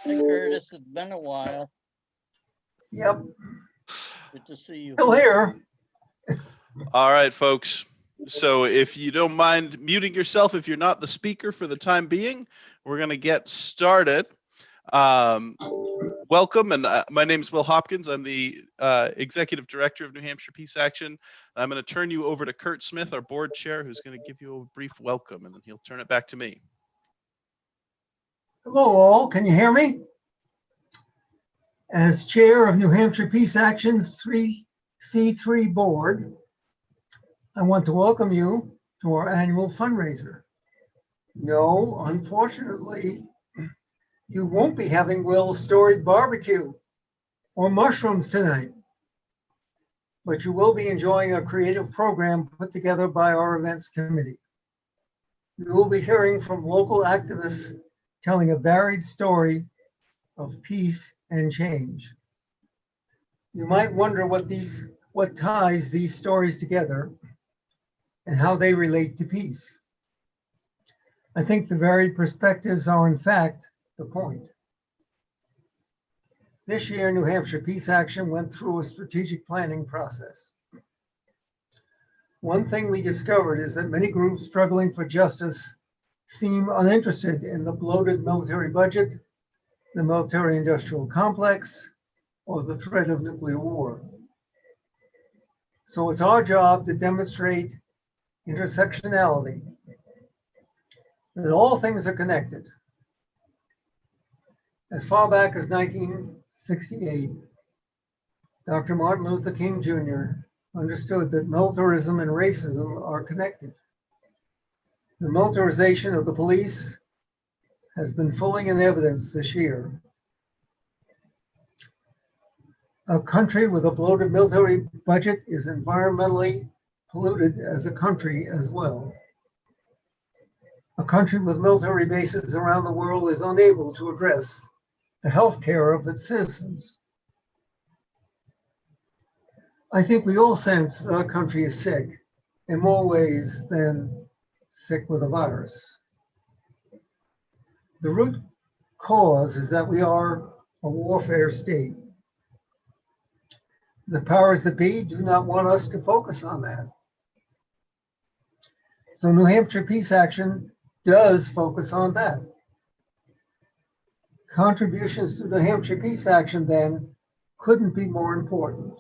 Hi, Curtis. It's been a while. Yep, Good to see you. still here. All right, folks. So if you don't mind muting yourself if you're not the speaker for the time being, we're going to get started. Welcome, and my name is Will Hopkins. I'm the Executive Director of New Hampshire Peace Action. I'm going to turn you over to Kurt Smith, our board chair, who's going to give you a brief welcome, and then he'll turn it back to me. Hello all, can you hear me? As chair of New Hampshire Peace Action's 3C3 board, I want to welcome you to our annual fundraiser. No, unfortunately, you won't be having Will's storied barbecue or mushrooms tonight, but you will be enjoying a creative program put together by our events committee. You will be hearing from local activists telling a varied story of peace and change. You might wonder what ties these stories together and how they relate to peace. I think the varied perspectives are in fact the point. This year, New Hampshire Peace Action went through a strategic planning process. One thing we discovered is that many groups struggling for justice seem uninterested in the bloated military budget, the military-industrial complex, or the threat of nuclear war. So it's our job to demonstrate intersectionality, that all things are connected. As far back as 1968, Dr. Martin Luther King Jr. understood that militarism and racism are connected. The militarization of the police has been fully in evidence this year. A country with a bloated military budget is environmentally polluted as a country as well. A country with military bases around the world is unable to address the health care of its citizens. I think we all sense that our country is sick in more ways than sick with a virus. The root cause is that we are a warfare state. The powers that be do not want us to focus on that. So New Hampshire Peace Action does focus on that. Contributions to New Hampshire Peace Action then couldn't be more important.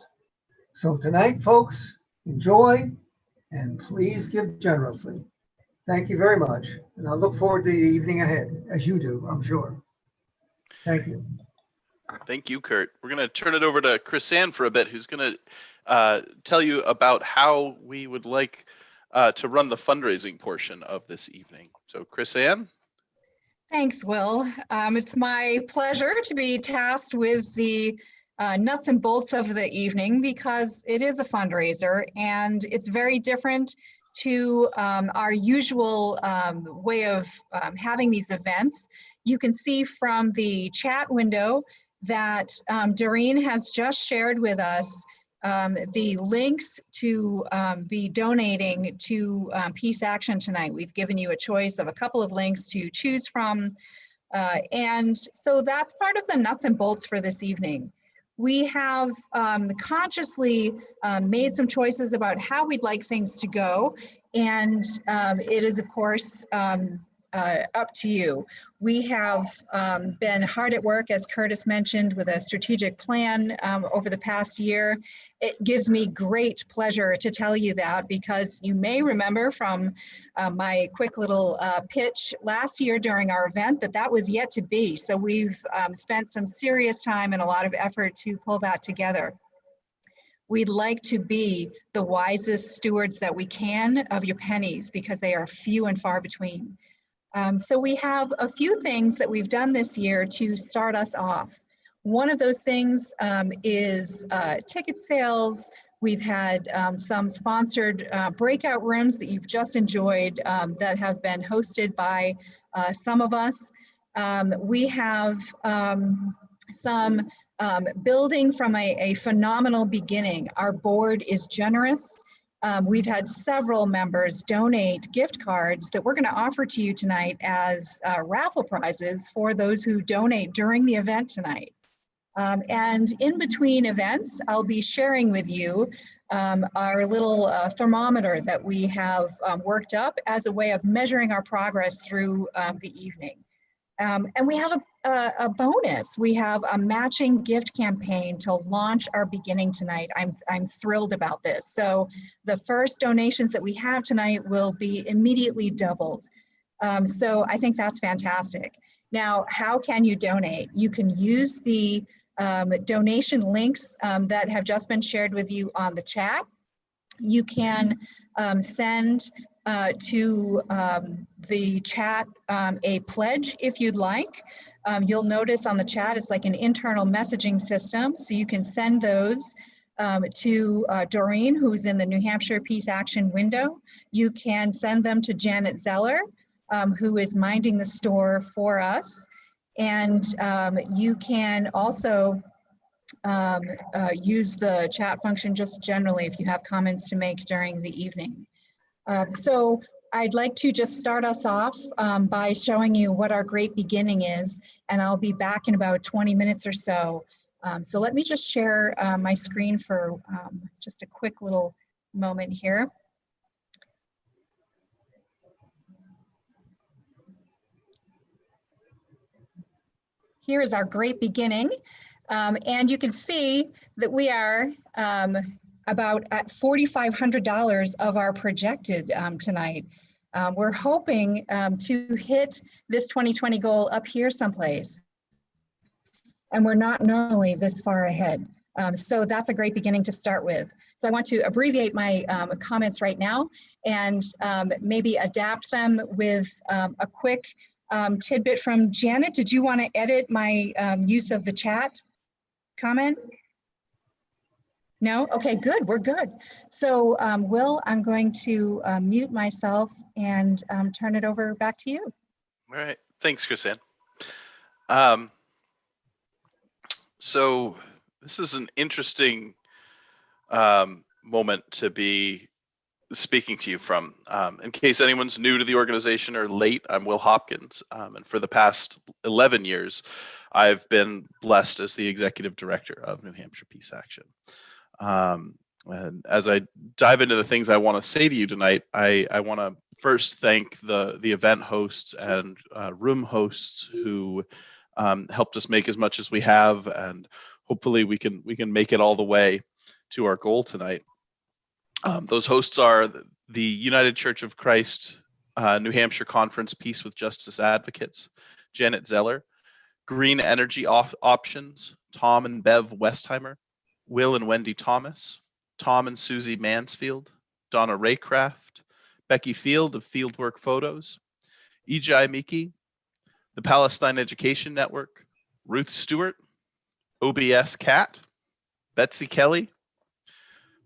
So tonight, folks, enjoy and please give generously. Thank you very much. And I look forward to the evening ahead, as you do, I'm sure. Thank you. Thank you, Kurt. We're going to turn it over to Chris Ann for a bit, who's going to tell you about how we would like to run the fundraising portion of this evening. So Chris Ann. Thanks, Will. It's my pleasure to be tasked with the nuts and bolts of the evening because it is a fundraiser and it's very different to our usual way of having these events. You can see from the chat window that Doreen has just shared with us the links to be donating to Peace Action tonight. We've given you a choice of a couple of links to choose from. And so that's part of the nuts and bolts for this evening. We have consciously made some choices about how we'd like things to go. And it is, of course, up to you. We have been hard at work, as Curtis mentioned, with a strategic plan over the past year. It gives me great pleasure to tell you that because you may remember from my quick little pitch last year during our event that was yet to be. So we've spent some serious time and a lot of effort to pull that together. We'd like to be the wisest stewards that we can of your pennies because they are few and far between. So we have a few things that we've done this year to start us off. One of those things is ticket sales. We've had some sponsored breakout rooms that you've just enjoyed that have been hosted by some of us. We have some building from a phenomenal beginning. Our board is generous. we've had several members donate gift cards that we're going to offer to you tonight as raffle prizes for those who donate during the event tonight. And in between events, I'll be sharing with you our little thermometer that we have worked up as a way of measuring our progress through the evening. And we have a bonus. We have a matching gift campaign to launch our beginning tonight. I'm thrilled about this. So the first donations that we have tonight will be immediately doubled. So I think that's fantastic. Now, how can you donate? You can use the donation links that have just been shared with you on the chat. You can send to the chat a pledge if you'd like. You'll notice on the chat, it's like an internal messaging system. So you can send those to Doreen, who's in the New Hampshire Peace Action window. You can send them to Janet Zeller, who is minding the store for us. And you can also use the chat function just generally if you have comments to make during the evening. So I'd like to just start us off by showing you what our great beginning is, and I'll be back in about 20 minutes or so. So let me just share my screen for just a quick little moment here. Here is our great beginning. And you can see that we are about at $4,500 of our projected tonight. We're hoping to hit this 2020 goal up here someplace. And we're not normally this far ahead. So that's a great beginning to start with. So I want to abbreviate my comments right now and maybe adapt them with a quick tidbit from Janet. Did you want to edit my use of the chat comment? No? Okay, good. We're good. So Will, I'm going to mute myself and turn it over back to you. All right. Thanks, Chrisanne. So this is an interesting moment to be speaking to you from. In case anyone's new to the organization or late, I'm Will Hopkins. And for the past 11 years, I've been blessed as the executive director of New Hampshire Peace Action. And as I dive into the things I want to say to you tonight, I want to first thank the event hosts and room hosts who helped us make as much as we have, and hopefully we can make it all the way to our goal tonight. Those hosts are the United Church of Christ New Hampshire Conference Peace with Justice Advocates, Janet Zeller, Green Energy Options, Tom and Bev Westheimer, Will and Wendy Thomas, Tom and Susie Mansfield, Donna Raycraft, Becky Field of Fieldwork Photos, Ijai Miki, the Palestine Education Network, Ruth Stewart, OBS Cat, Betsy Kelly,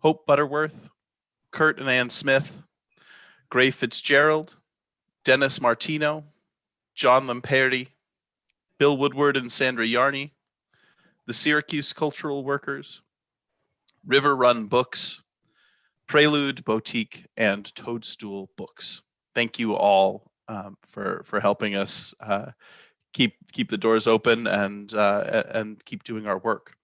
Hope Butterworth, Kurt and Ann Smith, Gray Fitzgerald, Dennis Martino, John Lamperti, Bill Woodward and Sandra Yarney, the Syracuse Cultural Workers, River Run Books, Prelude Boutique, and Toadstool Books. Thank you all for helping us keep the doors open and keep doing our work.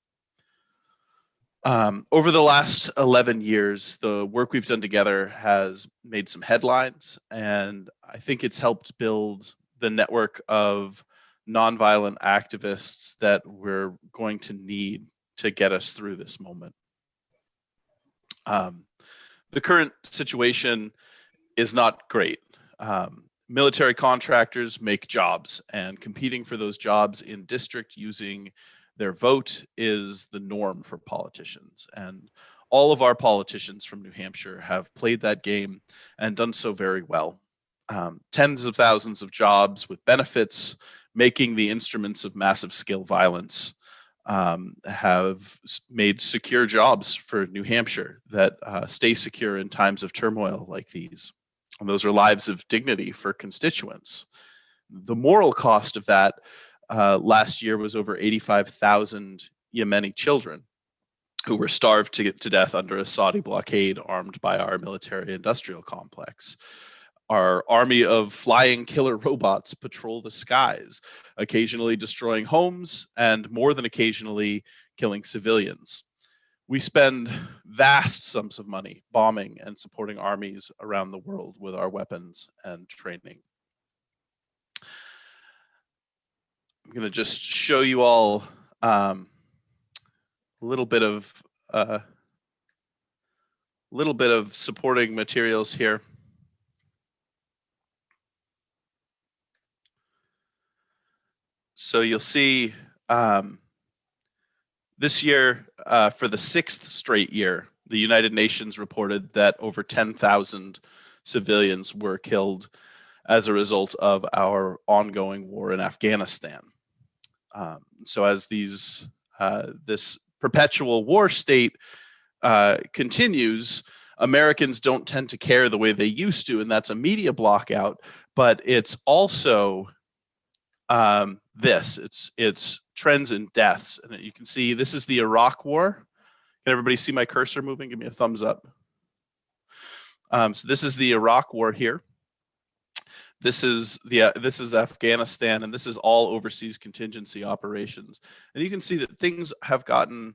Over the last 11 years, the work we've done together has made some headlines, and I think it's helped build the network of nonviolent activists that we're going to need to get us through this moment. The current situation is not great. Military contractors make jobs, and competing for those jobs in district using their vote is the norm for politicians. And all of our politicians from New Hampshire have played that game and done so very well. Tens of thousands of jobs with benefits, making the instruments of massive scale violence have made secure jobs for New Hampshire that stay secure in times of turmoil like these. And those are lives of dignity for constituents. The moral cost of that last year was over 85,000 Yemeni children who were starved to death under a Saudi blockade armed by our military industrial complex. Our army of flying killer robots patrol the skies, occasionally destroying homes and more than occasionally killing civilians. We spend vast sums of money bombing and supporting armies around the world with our weapons and training. I'm going to just show you all a little bit of supporting materials here. So you'll see this year, for the 6th straight year, the United Nations reported that over 10,000 civilians were killed as a result of our ongoing war in Afghanistan. So as this perpetual war state continues, Americans don't tend to care the way they used to, and that's a media blockout, but it's also it's trends in deaths. And you can see this is the Iraq War. Can everybody see my cursor moving? Give me a thumbs up. So this is the Iraq War here. This is Afghanistan, and this is all overseas contingency operations. And you can see that things have gotten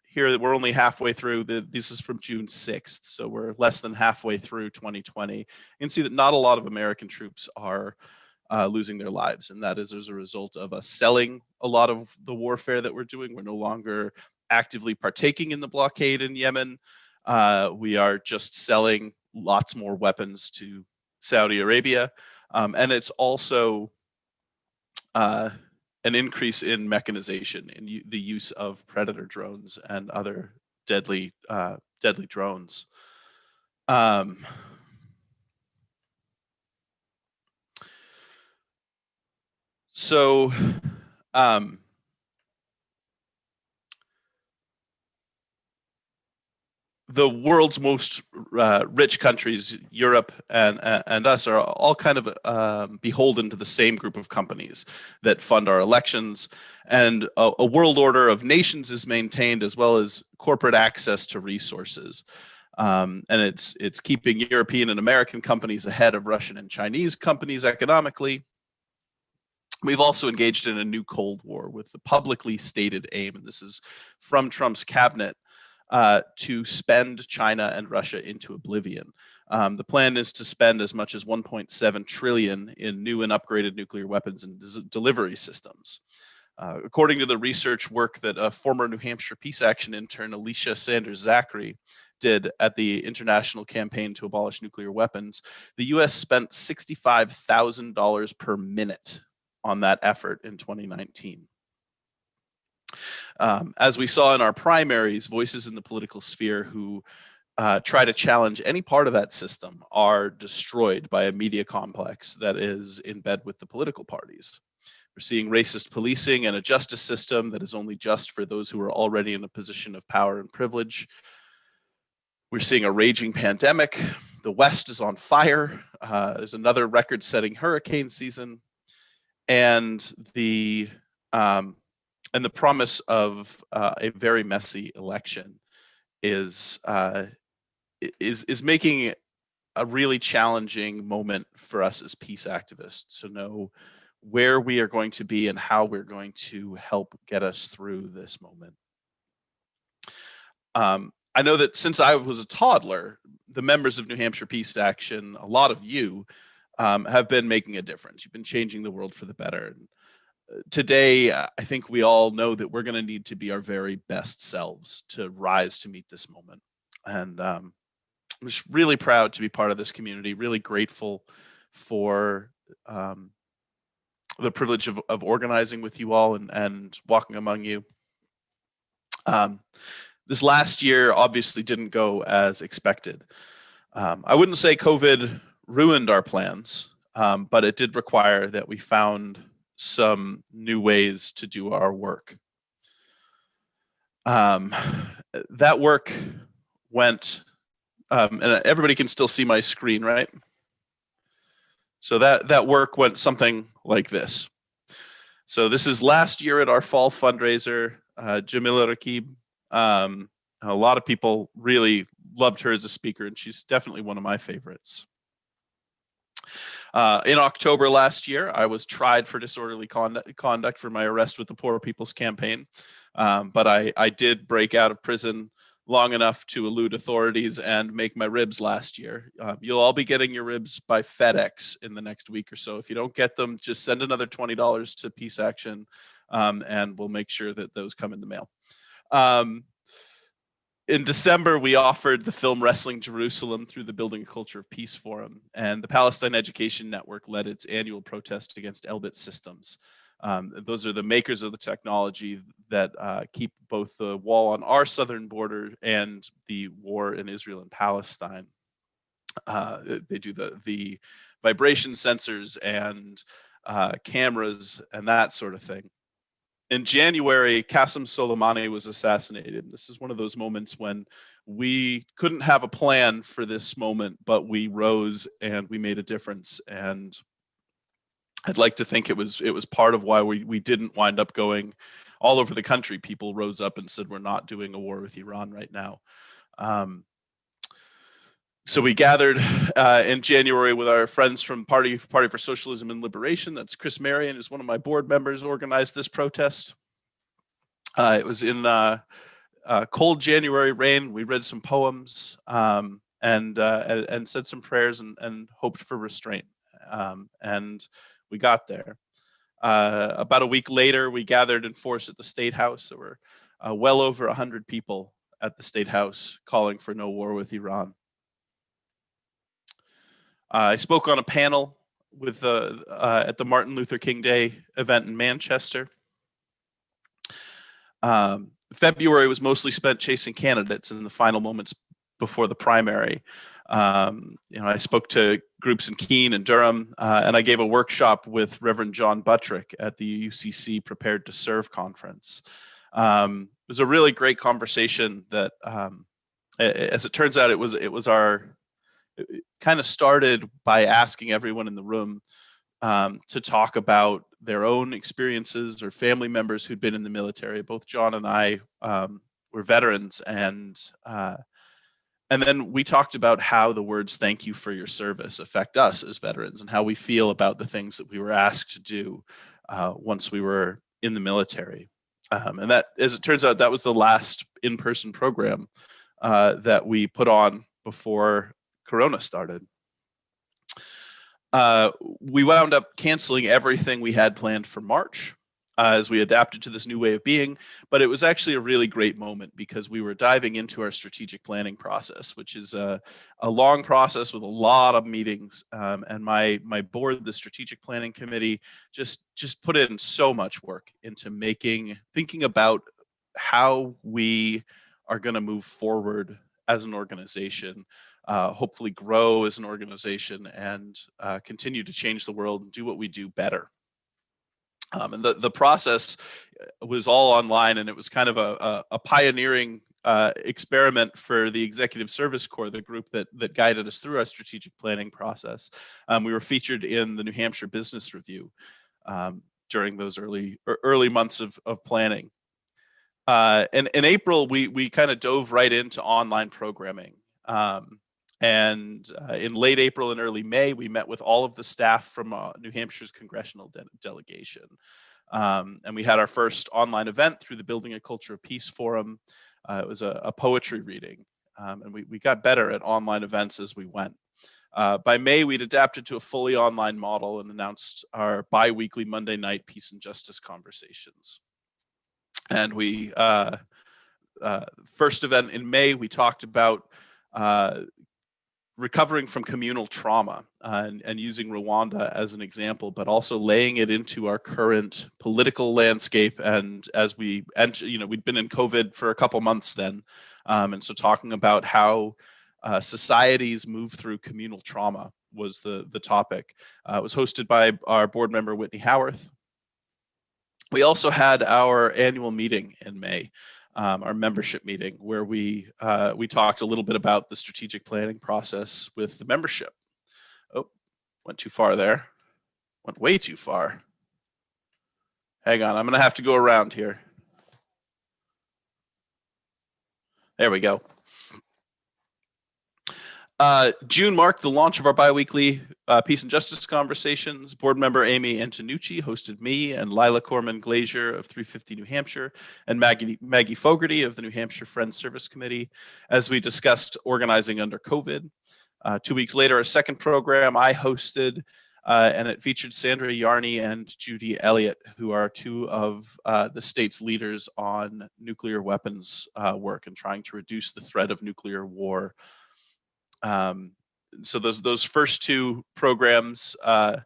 here. We're only halfway through. This is from June 6th, so we're less than halfway through 2020. You can see that not a lot of American troops are losing their lives, and that is as a result of us selling a lot of the warfare that we're doing. We're no longer actively partaking in the blockade in Yemen. We are just selling lots more weapons to Saudi Arabia, and it's also an increase in mechanization in the use of predator drones and other deadly drones. So the world's most rich countries, Europe and us, are all kind of beholden to the same group of companies that fund our elections, and a world order of nations is maintained, as well as corporate access to resources. And it's keeping European and American companies ahead of Russian and Chinese companies economically. We've also engaged in a new Cold War with the publicly stated aim, and this is from Trump's cabinet, to spend China and Russia into oblivion. The plan is to spend as much as 1.7 trillion in new and upgraded nuclear weapons and delivery systems. According to the research work that a former New Hampshire Peace Action intern, Alicia Sanders Zachary, did at the International Campaign to Abolish Nuclear Weapons, the US spent $65,000 per minute on that effort in 2019. As we saw in our primaries, voices in the political sphere who try to challenge any part of that system are destroyed by a media complex that is in bed with the political parties. We're seeing racist policing and a justice system that is only just for those who are already in a position of power and privilege. We're seeing a raging pandemic. The West is on fire. There's another record-setting hurricane season. And the promise of a very messy election is making a really challenging moment for us as peace activists to know where we are going to be and how we're going to help get us through this moment. I know that since I was a toddler, the members of New Hampshire Peace Action, a lot of you, have been making a difference. You've been changing the world for the better. And today, I think we all know that we're going to need to be our very best selves to rise to meet this moment. And I'm just really proud to be part of this community, really grateful for the privilege of organizing with you all and walking among you. This last year obviously didn't go as expected. I wouldn't say COVID ruined our plans, but it did require that we found some new ways to do our work. That work went, and everybody can still see my screen, right? So that work went something like this. So this is last year at our fall fundraiser. Jamila Rakib A lot of people really loved her as a speaker, and she's definitely one of my favorites. In October last year, I was tried for disorderly conduct for my arrest with the Poor People's Campaign, but I did break out of prison long enough to elude authorities and make my ribs last year. You'll all be getting your ribs by FedEx in the next week or so. If you don't get them, just send another $20 to Peace Action, and we'll make sure that those come in the mail. In December, we offered the film Wrestling Jerusalem through the Building a Culture of Peace Forum, and the Palestine Education Network led its annual protest against Elbit Systems. Those are the makers of the technology that keep both the wall on our southern border and the war in Israel and Palestine. They do the vibration sensors and cameras and that sort of thing. In January, Qasem Soleimani was assassinated. This is one of those moments when we couldn't have a plan for this moment, but we rose and we made a difference. And I'd like to think it was part of why we didn't wind up going all over the country. People rose up and said, we're not doing a war with Iran right now. So we gathered in January with our friends from Party for Socialism and Liberation. That's Chris Marion, who's one of my board members, organized this protest. It was in cold January rain. We read some poems and said some prayers and hoped for restraint. And we got there. About a week later, we gathered in force at the State House. There were well over 100 people at the State House calling for no war with Iran. I spoke on a panel with at the Martin Luther King Day event in Manchester. February was mostly spent chasing candidates in the final moments before the primary. I spoke to groups in Keene and Durham, and I gave a workshop with Reverend John Buttrick at the UCC Prepared to Serve conference. It was a really great conversation that, as it turns out, it kind of started by asking everyone in the room to talk about their own experiences or family members who'd been in the military. Both John and I were veterans, and then we talked about how the words "thank you for your service" affect us as veterans and how we feel about the things that we were asked to do once we were in the military. And that, as it turns out, that was the last in-person program that we put on before Corona started. We wound up canceling everything we had planned for March as we adapted to this new way of being, but it was actually a really great moment because we were diving into our strategic planning process, which is a long process with a lot of meetings. And my board, the strategic planning committee, just put in so much work into thinking about how we are going to move forward as an organization, hopefully grow as an organization, and continue to change the world and do what we do better. And the process was all online, and it was kind of a pioneering experiment for the Executive Service Corps, the group that guided us through our strategic planning process. We were featured in the New Hampshire Business Review during those early months of planning. And in April, we kind of dove right into online programming. And in late April and early May, we met with all of the staff from New Hampshire's congressional delegation. And we had our first online event through the Building a Culture of Peace Forum. It was a poetry reading. And we got better at online events as we went. By May, we'd adapted to a fully online model and announced our bi-weekly Monday night peace and justice conversations. And we, first event in May, we talked about recovering from communal trauma and using Rwanda as an example, but also laying it into our current political landscape. And as we enter, we'd been in COVID for a couple months then. And so talking about how societies move through communal trauma was the topic. It was hosted by our board member, Whitney Howarth. We also had our annual meeting in May. Our membership meeting, where we talked a little bit about the strategic planning process with the membership. Oh, went too far there. Went way too far. Hang on, I'm going to have to go around here. There we go. June marked the launch of our biweekly Peace and Justice Conversations. Board member Amy Antonucci hosted me and Lila Corman Glazier of 350 New Hampshire and Maggie Fogarty of the New Hampshire Friends Service Committee as we discussed organizing under COVID. 2 weeks later, a second program I hosted, and it featured Sandra Yarney and Judy Elliott, who are two of the state's leaders on nuclear weapons work and trying to reduce the threat of nuclear war. So those first two programs are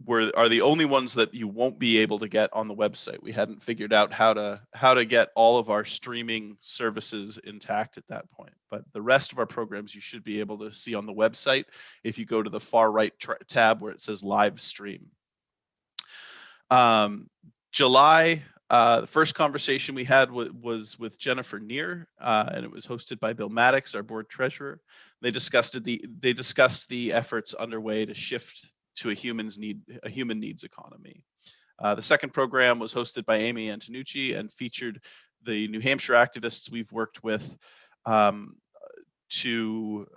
the only ones that you won't be able to get on the website. We hadn't figured out how to get all of our streaming services intact at that point. But the rest of our programs you should be able to see on the website if you go to the far right tab where it says live stream. July. The first conversation we had was with Jennifer Neer, and it was hosted by Bill Maddox, our board treasurer. They discussed the efforts underway to shift to a human needs economy. The second program was hosted by Amy Antonucci and featured the New Hampshire activists we've worked with to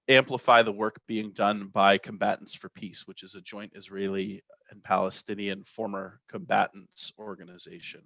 amplify the work being done by Combatants for Peace, which is a joint Israeli and Palestinian former combatants organization.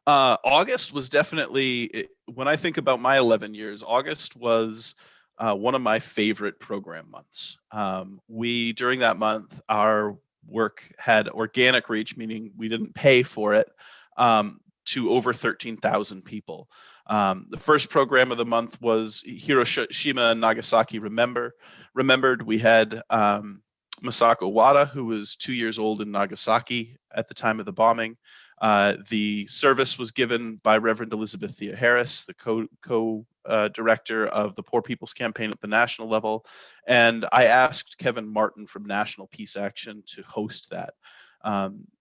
August was definitely, when I think about my 11 years, August was one of my favorite program months. During that month, our work had organic reach, meaning we didn't pay for it, to over 13,000 people. The first program of the month was Hiroshima and Nagasaki Remembered. We had Masako Wada, who was 2 years old in Nagasaki at the time of the bombing. The service was given by Reverend Elizabeth Thea Harris, the co-director of the Poor People's Campaign at the national level. And I asked Kevin Martin from National Peace Action to host that.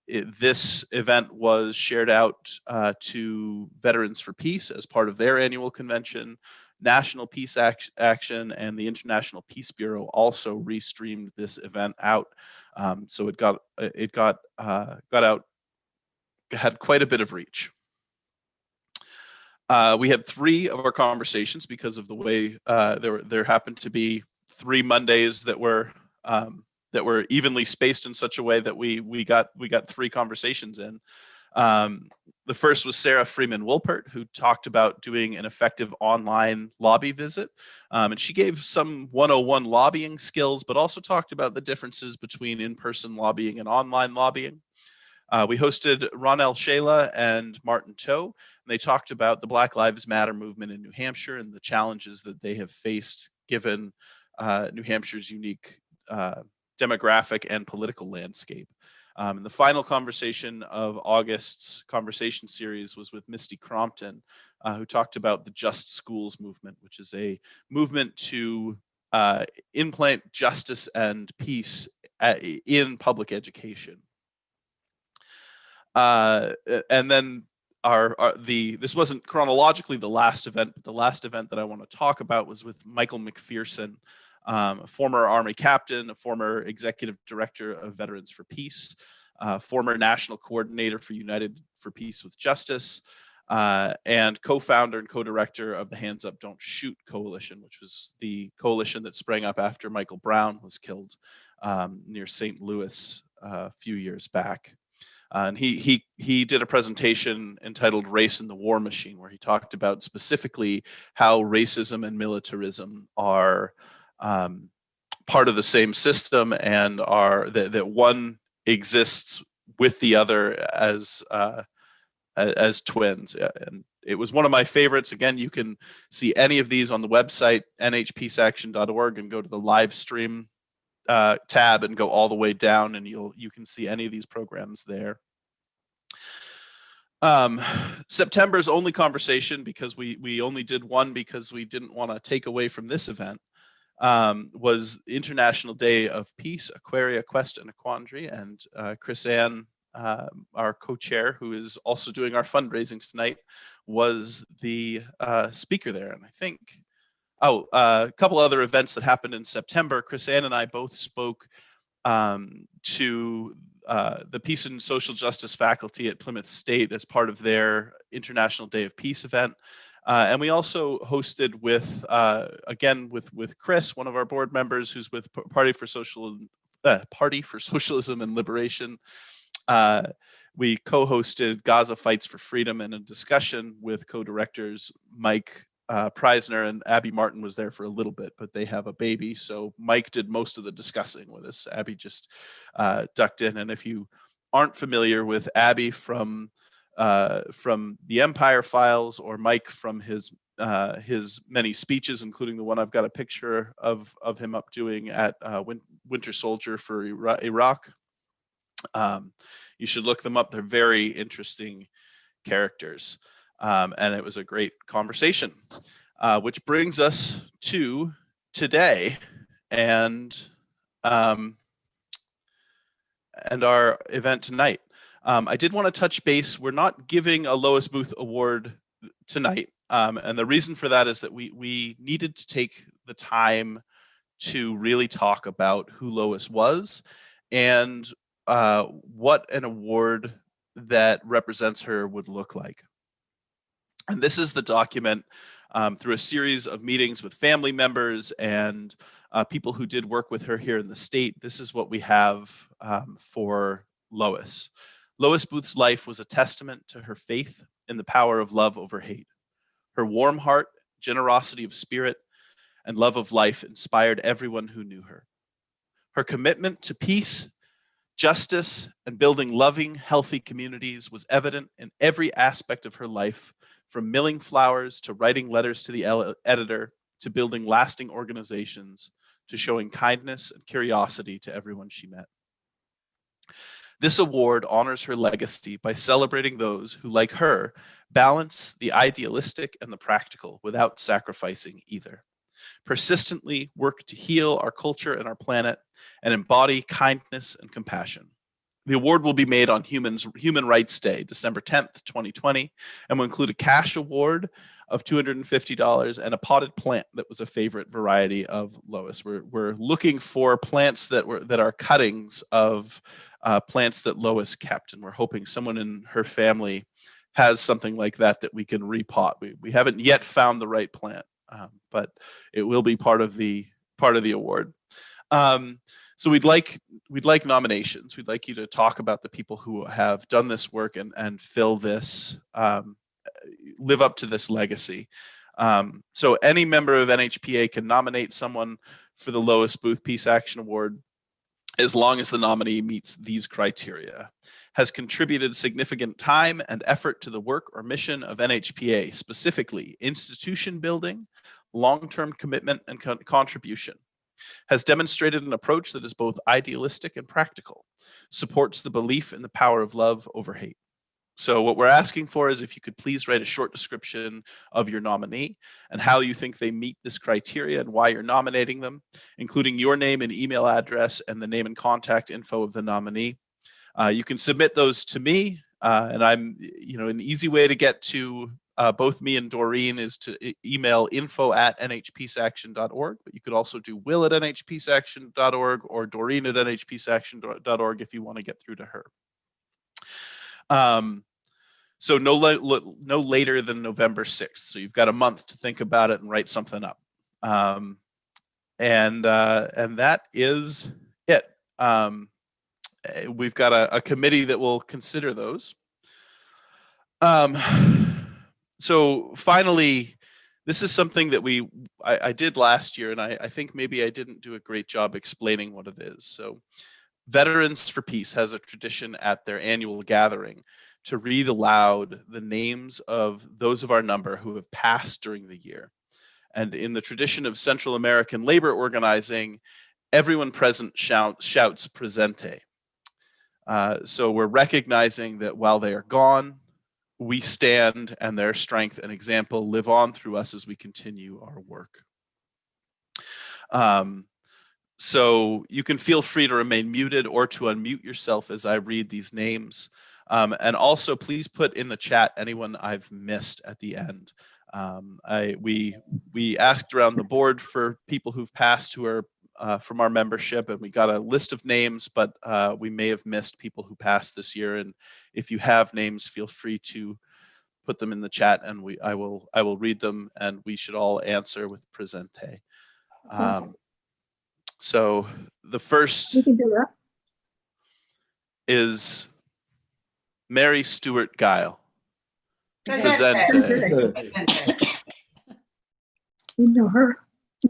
This event was shared out to Veterans for Peace as part of their annual convention. National Peace Action and the International Peace Bureau also restreamed this event out, so it got out, had quite a bit of reach. We had 3 of our conversations because of the way there happened to be 3 Mondays that were evenly spaced in such a way that we got 3 conversations in. The first was Sarah Freeman Wilpert, who talked about doing an effective online lobby visit. And she gave some 101 lobbying skills, but also talked about the differences between in-person lobbying and online lobbying. We hosted Ronell Shayla and Martin Toe, and they talked about the Black Lives Matter movement in New Hampshire and the challenges that they have faced given New Hampshire's unique demographic and political landscape. And the final conversation of August's conversation series was with Misty Crompton, who talked about the Just Schools movement, which is a movement to implant justice and peace in public education. And then this wasn't chronologically the last event, but the last event that I want to talk about was with Michael McPherson, a former Army captain, a former executive director of Veterans for Peace, former national coordinator for United for Peace with Justice, and co-founder and co-director of the Hands Up, Don't Shoot coalition, which was the coalition that sprang up after Michael Brown was killed near St. Louis a few years back. And he did a presentation entitled Race in the War Machine, where he talked about specifically how racism and militarism are part of the same system and are that one exists with the other as twins. And it was one of my favorites. Again, you can see any of these on the website, nhpeaceaction.org, and go to the live stream tab and go all the way down, and you can see any of these programs there. September's only conversation, because we only did one because we didn't want to take away from this event, was International Day of Peace, Aquaria, Quest, and a Quandary. And Chris Ann, our co-chair, who is also doing our fundraising tonight, was the speaker there. And I think, a couple other events that happened in September. Chris Ann and I both spoke to the Peace and Social Justice faculty at Plymouth State as part of their International Day of Peace event. And we also hosted with, again, with Chris, one of our board members who's with Party for Socialism and Liberation. We co-hosted Gaza Fights for Freedom and a discussion with co-directors Mike Preisner, and Abby Martin was there for a little bit, but they have a baby. So Mike did most of the discussing with us. Abby just ducked in. And if you aren't familiar with Abby from the Empire Files, or Mike from his many speeches, including the one I've got a picture of him up doing at Winter Soldier for Iraq, you should look them up. They're very interesting characters. And it was a great conversation, which brings us to today and our event tonight. I did want to touch base. We're not giving a Lois Booth Award tonight. And the reason for that is that we needed to take the time to really talk about who Lois was and what an award that represents her would look like. And this is the document through a series of meetings with family members and people who did work with her here in the state. This is what we have for Lois. Lois Booth's life was a testament to her faith in the power of love over hate. Her warm heart, generosity of spirit, and love of life inspired everyone who knew her. Her commitment to peace, justice, and building loving, healthy communities was evident in every aspect of her life, from milling flowers to writing letters to the editor, to building lasting organizations, to showing kindness and curiosity to everyone she met. This award honors her legacy by celebrating those who, like her, balance the idealistic and the practical without sacrificing either, persistently work to heal our culture and our planet, and embody kindness and compassion. The award will be made on Human Rights Day, December 10th, 2020, and will include a cash award of $250 and a potted plant that was a favorite variety of Lois. We're looking for plants that are cuttings of plants that Lois kept, and we're hoping someone in her family has something like that we can repot. We haven't yet found the right plant, but it will be part of the award. So we'd like nominations. We'd like you to talk about the people who have done this work and fill this, live up to this legacy. So any member of NHPA can nominate someone for the Lois Booth Peace Action Award as long as the nominee meets these criteria: has contributed significant time and effort to the work or mission of NHPA, specifically institution building, long-term commitment, and contribution, has demonstrated an approach that is both idealistic and practical, supports the belief in the power of love over hate. So what we're asking for is if you could please write a short description of your nominee and how you think they meet this criteria and why you're nominating them, including your name and email address and the name and contact info of the nominee. You can submit those to me, and I'm, an easy way to get to both me and Doreen is to email info@nhpeaceaction.org, but you could also do will@nhpeaceaction.org or doreen@nhpeaceaction.org if you want to get through to her. So no later than November 6th. So you've got a month to think about it and write something up. And that is it. We've got a committee that will consider those. So finally, this is something that I did last year, and I think maybe I didn't do a great job explaining what it is. So Veterans for Peace has a tradition at their annual gathering to read aloud the names of those of our number who have passed during the year. And in the tradition of Central American labor organizing, everyone present shouts presente. So we're recognizing that while they are gone, we stand, and their strength and example live on through us as we continue our work. So you can feel free to remain muted or to unmute yourself as I read these names. And also, please put in the chat anyone I've missed at the end. We asked around the board for people who've passed who are from our membership, and we got a list of names, but we may have missed people who passed this year. And if you have names, feel free to put them in the chat, and I will read them, and we should all answer with presente. So the first We can do that. is Mary Stewart Guile. Presente. You know her.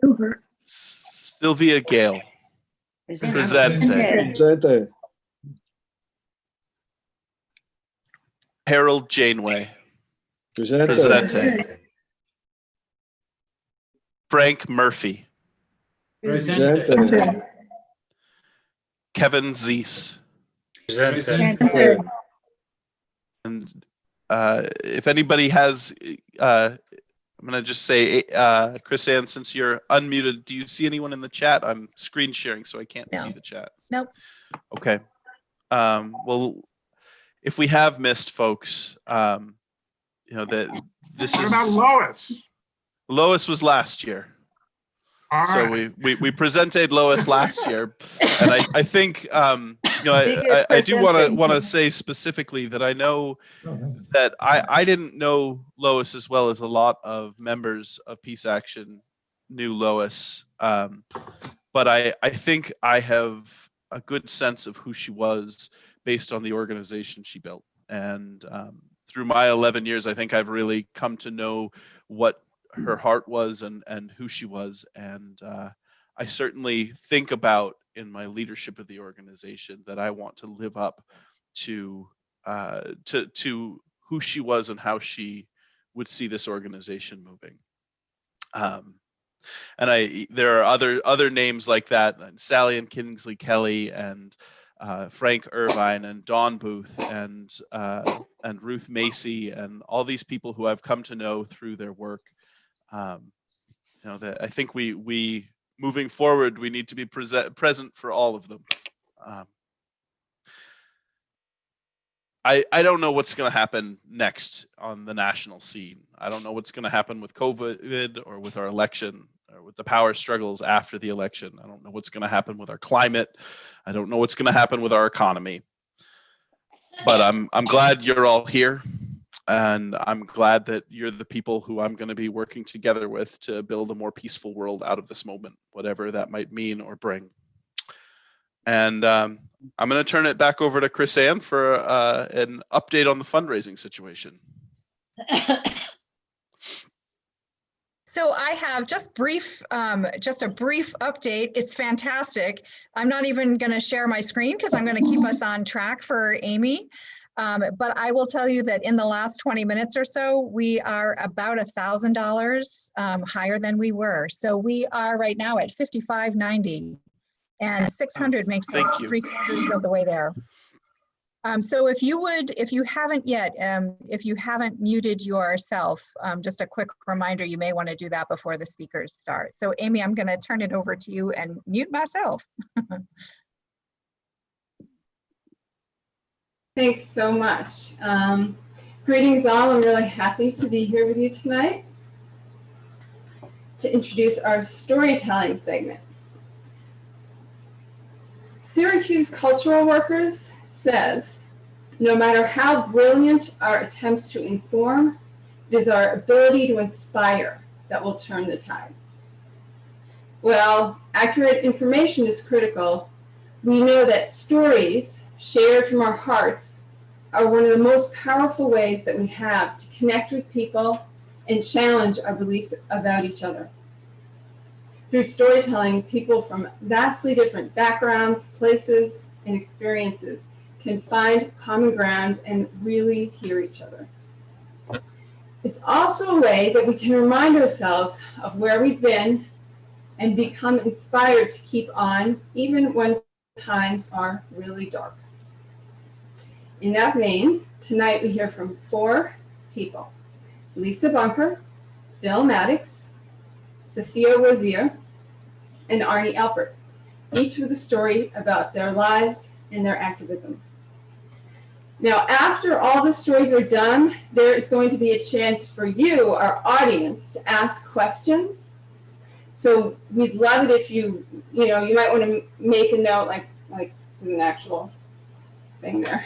Knew her. Sylvia Gale. Presente. Presente. Harold Janeway. Presente. Presente. Frank Murphy. Presente. Kevin Zeese. Presente. And if anybody has, I'm going to just say, Chris Ann, since you're unmuted, do you see anyone in the chat? I'm screen sharing, so I can't No. see the chat. Nope. Okay. Well, if we have missed folks, you know, that this What is about Lois? Lois was last year. All So right. we presented Lois last year, and I think you know Bigger I do presenting. want to say specifically that I know that I didn't know Lois as well as a lot of members of Peace Action knew Lois, but I think I have a good sense of who she was based on the organization she built, and through my 11 years, I think I've really come to know what her heart was and who she was. And I certainly think about in my leadership of the organization that I want to live up to who she was and how she would see this organization moving. And there are other names like that, and Sally and Kingsley Kelly and Frank Irvine and Dawn Booth and Ruth Macy and all these people who I've come to know through their work. You know, that I think we moving forward, we need to be present for all of them. I don't know what's going to happen next on the national scene. I don't know what's going to happen with COVID or with our election or with the power struggles after the election. I don't know what's going to happen with our climate. I don't know what's going to happen with our economy. But I'm glad you're all here. And I'm glad that you're the people who I'm going to be working together with to build a more peaceful world out of this moment, whatever that might mean or bring. And I'm going to turn it back over to Chris Ann for an update on the fundraising situation. So I have just a brief update. It's fantastic. I'm not even going to share my screen because I'm going to keep us on track for Amy. But I will tell you that in the last 20 minutes or so, we are about $1,000 higher than we were. So we are right now at $55.90, and 600 makes Thank us you. 3/4 of the way there. So if you haven't yet, if you haven't muted yourself, just a quick reminder, you may want to do that before the speakers start. So Amy, I'm going to turn it over to you and mute myself. Thanks so much. Greetings all. I'm really happy to be here with you tonight to introduce our storytelling segment. Syracuse Cultural Workers says, no matter how brilliant our attempts to inform, it is our ability to inspire that will turn the tides. Well, accurate information is critical. We know that stories shared from our hearts are one of the most powerful ways that we have to connect with people and challenge our beliefs about each other. Through storytelling, people from vastly different backgrounds, places, and experiences can find common ground and really hear each other. It's also a way that we can remind ourselves of where we've been and become inspired to keep on, even when times are really dark. In that vein, tonight we hear from 4 people: Lisa Bunker, Bill Maddox, Sophia Wazir, and Arnie Alpert, each with a story about their lives and their activism. Now, after all the stories are done, there is going to be a chance for you, our audience, to ask questions, So we'd love it if you might want to make a note, like with an actual thing there,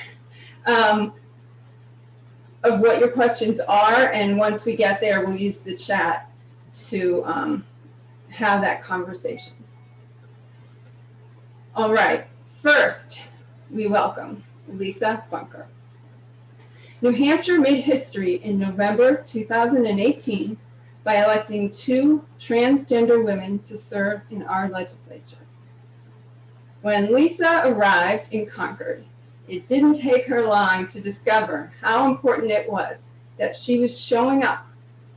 of what your questions are. And once we get there, we'll use the chat to have that conversation. All right, first, we welcome Lisa Bunker. New Hampshire made history in November 2018 by electing 2 transgender women to serve in our legislature. When Lisa arrived in Concord, it didn't take her long to discover how important it was that she was showing up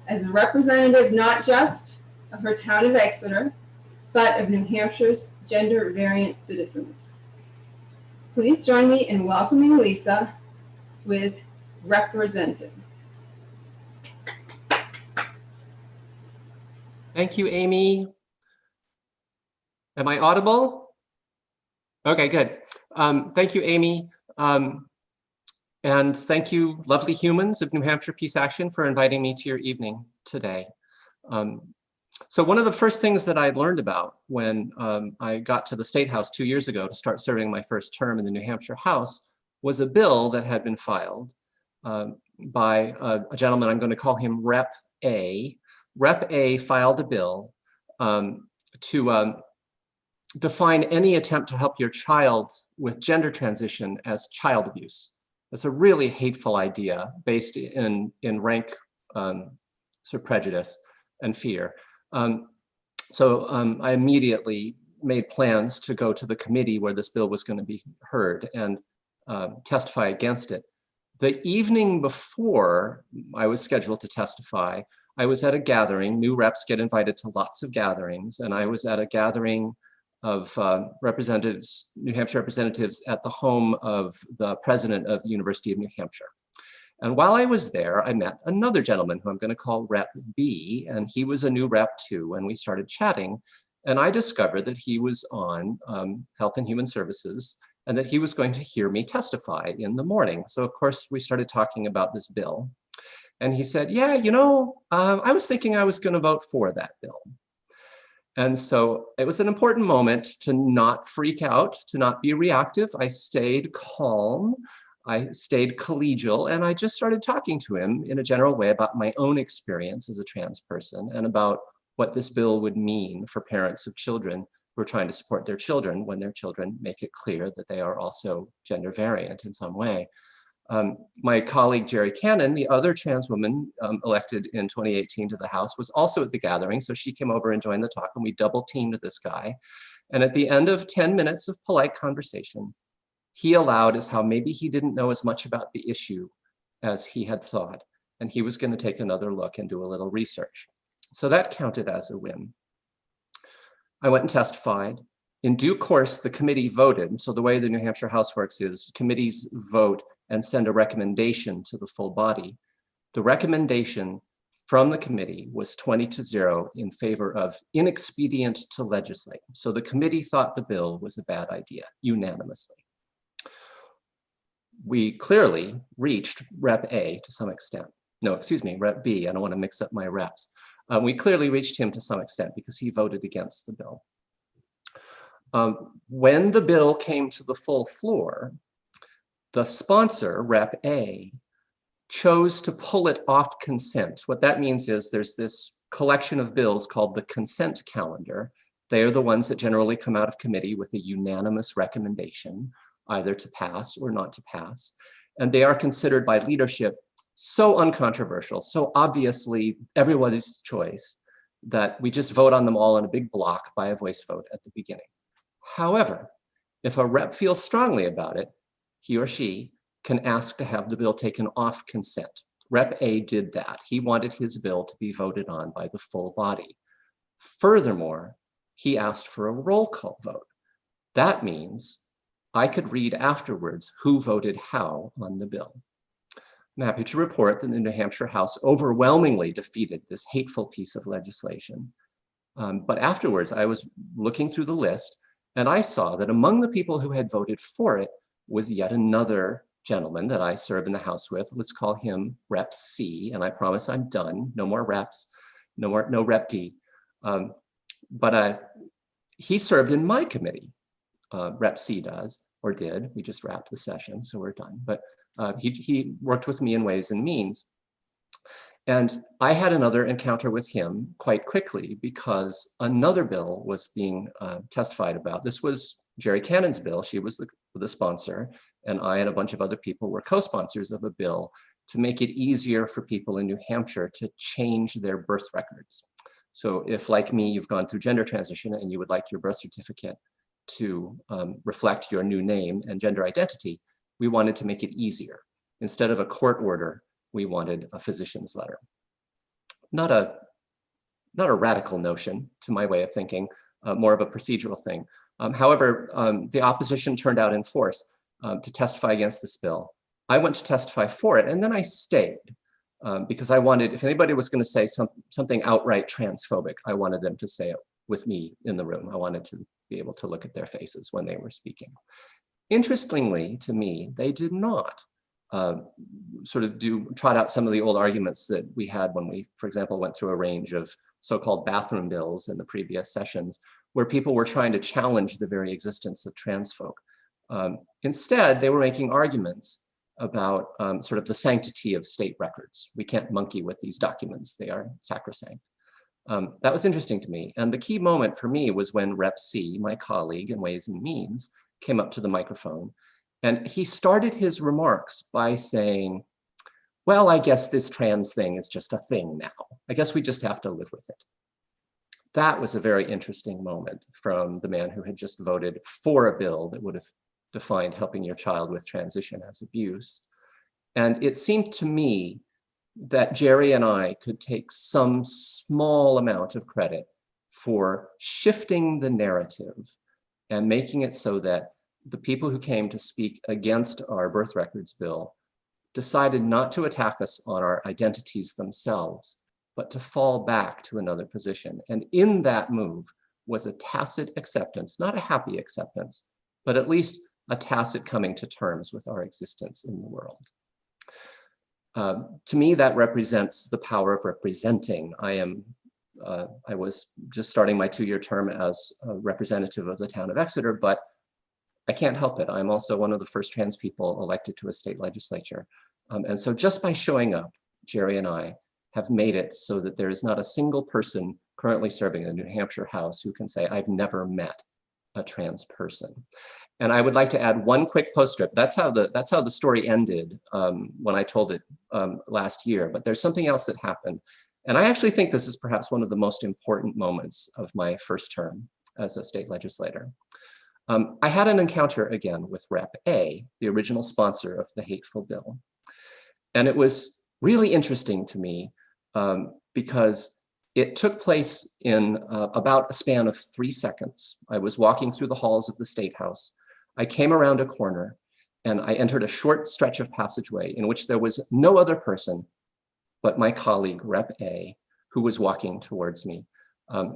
as a representative not just of her town of Exeter, but of New Hampshire's gender variant citizens. Please join me in welcoming Lisa with representing. Thank you, Amy. Am I audible? Okay, good. Thank you, Amy. And thank you, lovely humans of New Hampshire Peace Action, for inviting me to your evening today. So one of the first things that I learned about when I got to the State House 2 years ago to start serving my first term in the New Hampshire House was a bill that had been filed by a gentleman, I'm going to call him Rep A. Rep A filed a bill to define any attempt to help your child with gender transition as child abuse. That's a really hateful idea based in rank sort of prejudice and fear. So I immediately made plans to go to the committee where this bill was going to be heard and testify against it. The evening before I was scheduled to testify, I was at a gathering. New reps get invited to lots of gatherings, and I was at a gathering of representatives, New Hampshire representatives, at the home of the president of the University of New Hampshire. And while I was there, I met another gentleman who I'm going to call Rep B, and he was a new rep too, and we started chatting, and I discovered that he was on Health and Human Services, and that he was going to hear me testify in the morning. So of course, we started talking about this bill. And he said, yeah, you know, I was thinking I was going to vote for that bill. And so it was an important moment to not freak out, to not be reactive. I stayed calm, I stayed collegial, and I just started talking to him in a general way about my own experience as a trans person and about what this bill would mean for parents of children who are trying to support their children when their children make it clear that they are also gender variant in some way. My colleague, Jerry Cannon, the other trans woman elected in 2018 to the House, was also at the gathering. So she came over and joined the talk, and we double teamed this guy. And at the end of 10 minutes of polite conversation, he allowed as how maybe he didn't know as much about the issue as he had thought. And he was going to take another look and do a little research. So that counted as a win. I went and testified. In due course, the committee voted. So the way the New Hampshire House works is committees vote and send a recommendation to the full body. The recommendation from the committee was 20-0 in favor of inexpedient to legislate. So the committee thought the bill was a bad idea, unanimously. We clearly reached Rep A to some extent. No, excuse me, Rep B. I don't want to mix up my reps. We clearly reached him to some extent because he voted against the bill. When the bill came to the full floor, the sponsor, Rep A, chose to pull it off consent. What that means is there's this collection of bills called the consent calendar. They are the ones that generally come out of committee with a unanimous recommendation, either to pass or not to pass. And they are considered by leadership so uncontroversial, so obviously everybody's choice, that we just vote on them all in a big block by a voice vote at the beginning. However, if a rep feels strongly about it, he or she can ask to have the bill taken off consent. Rep A did that. He wanted his bill to be voted on by the full body. Furthermore, he asked for a roll call vote. That means I could read afterwards who voted how on the bill. I'm happy to report that the New Hampshire House overwhelmingly defeated this hateful piece of legislation. But afterwards, I was looking through the list, and I saw that among the people who had voted for it was yet another gentleman that I serve in the House with. Let's call him Rep C, and I promise I'm done. No more reps, no Rep D. But he served in my committee. Rep C does, or did. We just wrapped the session, so we're done. But he worked with me in Ways and Means. And I had another encounter with him quite quickly because another bill was being testified about. This was Jerry Cannon's bill. She was the sponsor, and I and a bunch of other people were co-sponsors of a bill to make it easier for people in New Hampshire to change their birth records. So if, like me, you've gone through gender transition and you would like your birth certificate to reflect your new name and gender identity, we wanted to make it easier. Instead of a court order, we wanted a physician's letter. Not a radical notion to my way of thinking, more of a procedural thing. However, the opposition turned out in force to testify against this bill. I went to testify for it, and then I stayed because I wanted, if anybody was going to say something outright transphobic, I wanted them to say it with me in the room. I wanted to be able to look at their faces when they were speaking. Interestingly to me, they did not sort of trot out some of the old arguments that we had when we, for example, went through a range of so-called bathroom bills in the previous sessions, where people were trying to challenge the very existence of trans folk. Instead, they were making arguments about sort of the sanctity of state records. We can't monkey with these documents. They are sacrosanct. That was interesting to me. And the key moment for me was when Rep C, my colleague in Ways and Means, came up to the microphone. And he started his remarks by saying, well, I guess this trans thing is just a thing now. I guess we just have to live with it. That was a very interesting moment from the man who had just voted for a bill that would have defined helping your child with transition as abuse. And it seemed to me that Jerry and I could take some small amount of credit for shifting the narrative and making it so that the people who came to speak against our birth records bill decided not to attack us on our identities themselves, but to fall back to another position. And in that move was a tacit acceptance, not a happy acceptance, but at least a tacit coming to terms with our existence in the world. To me, that represents the power of representing. I was just starting my 2-year term as a representative of the town of Exeter, but I can't help it. I'm also one of the first trans people elected to a state legislature. And so just by showing up, Jerry and I have made it so that there is not a single person currently serving in the New Hampshire House who can say, I've never met a trans person. And I would like to add one quick postscript. That's how the story ended when I told it last year, but there's something else that happened. And I actually think this is perhaps one of the most important moments of my first term as a state legislator. I had an encounter again with Rep A, the original sponsor of the hateful bill. And it was really interesting to me because it took place in about a span of 3 seconds. I was walking through the halls of the State House. I came around a corner and I entered a short stretch of passageway in which there was no other person but my colleague, Rep A, who was walking towards me.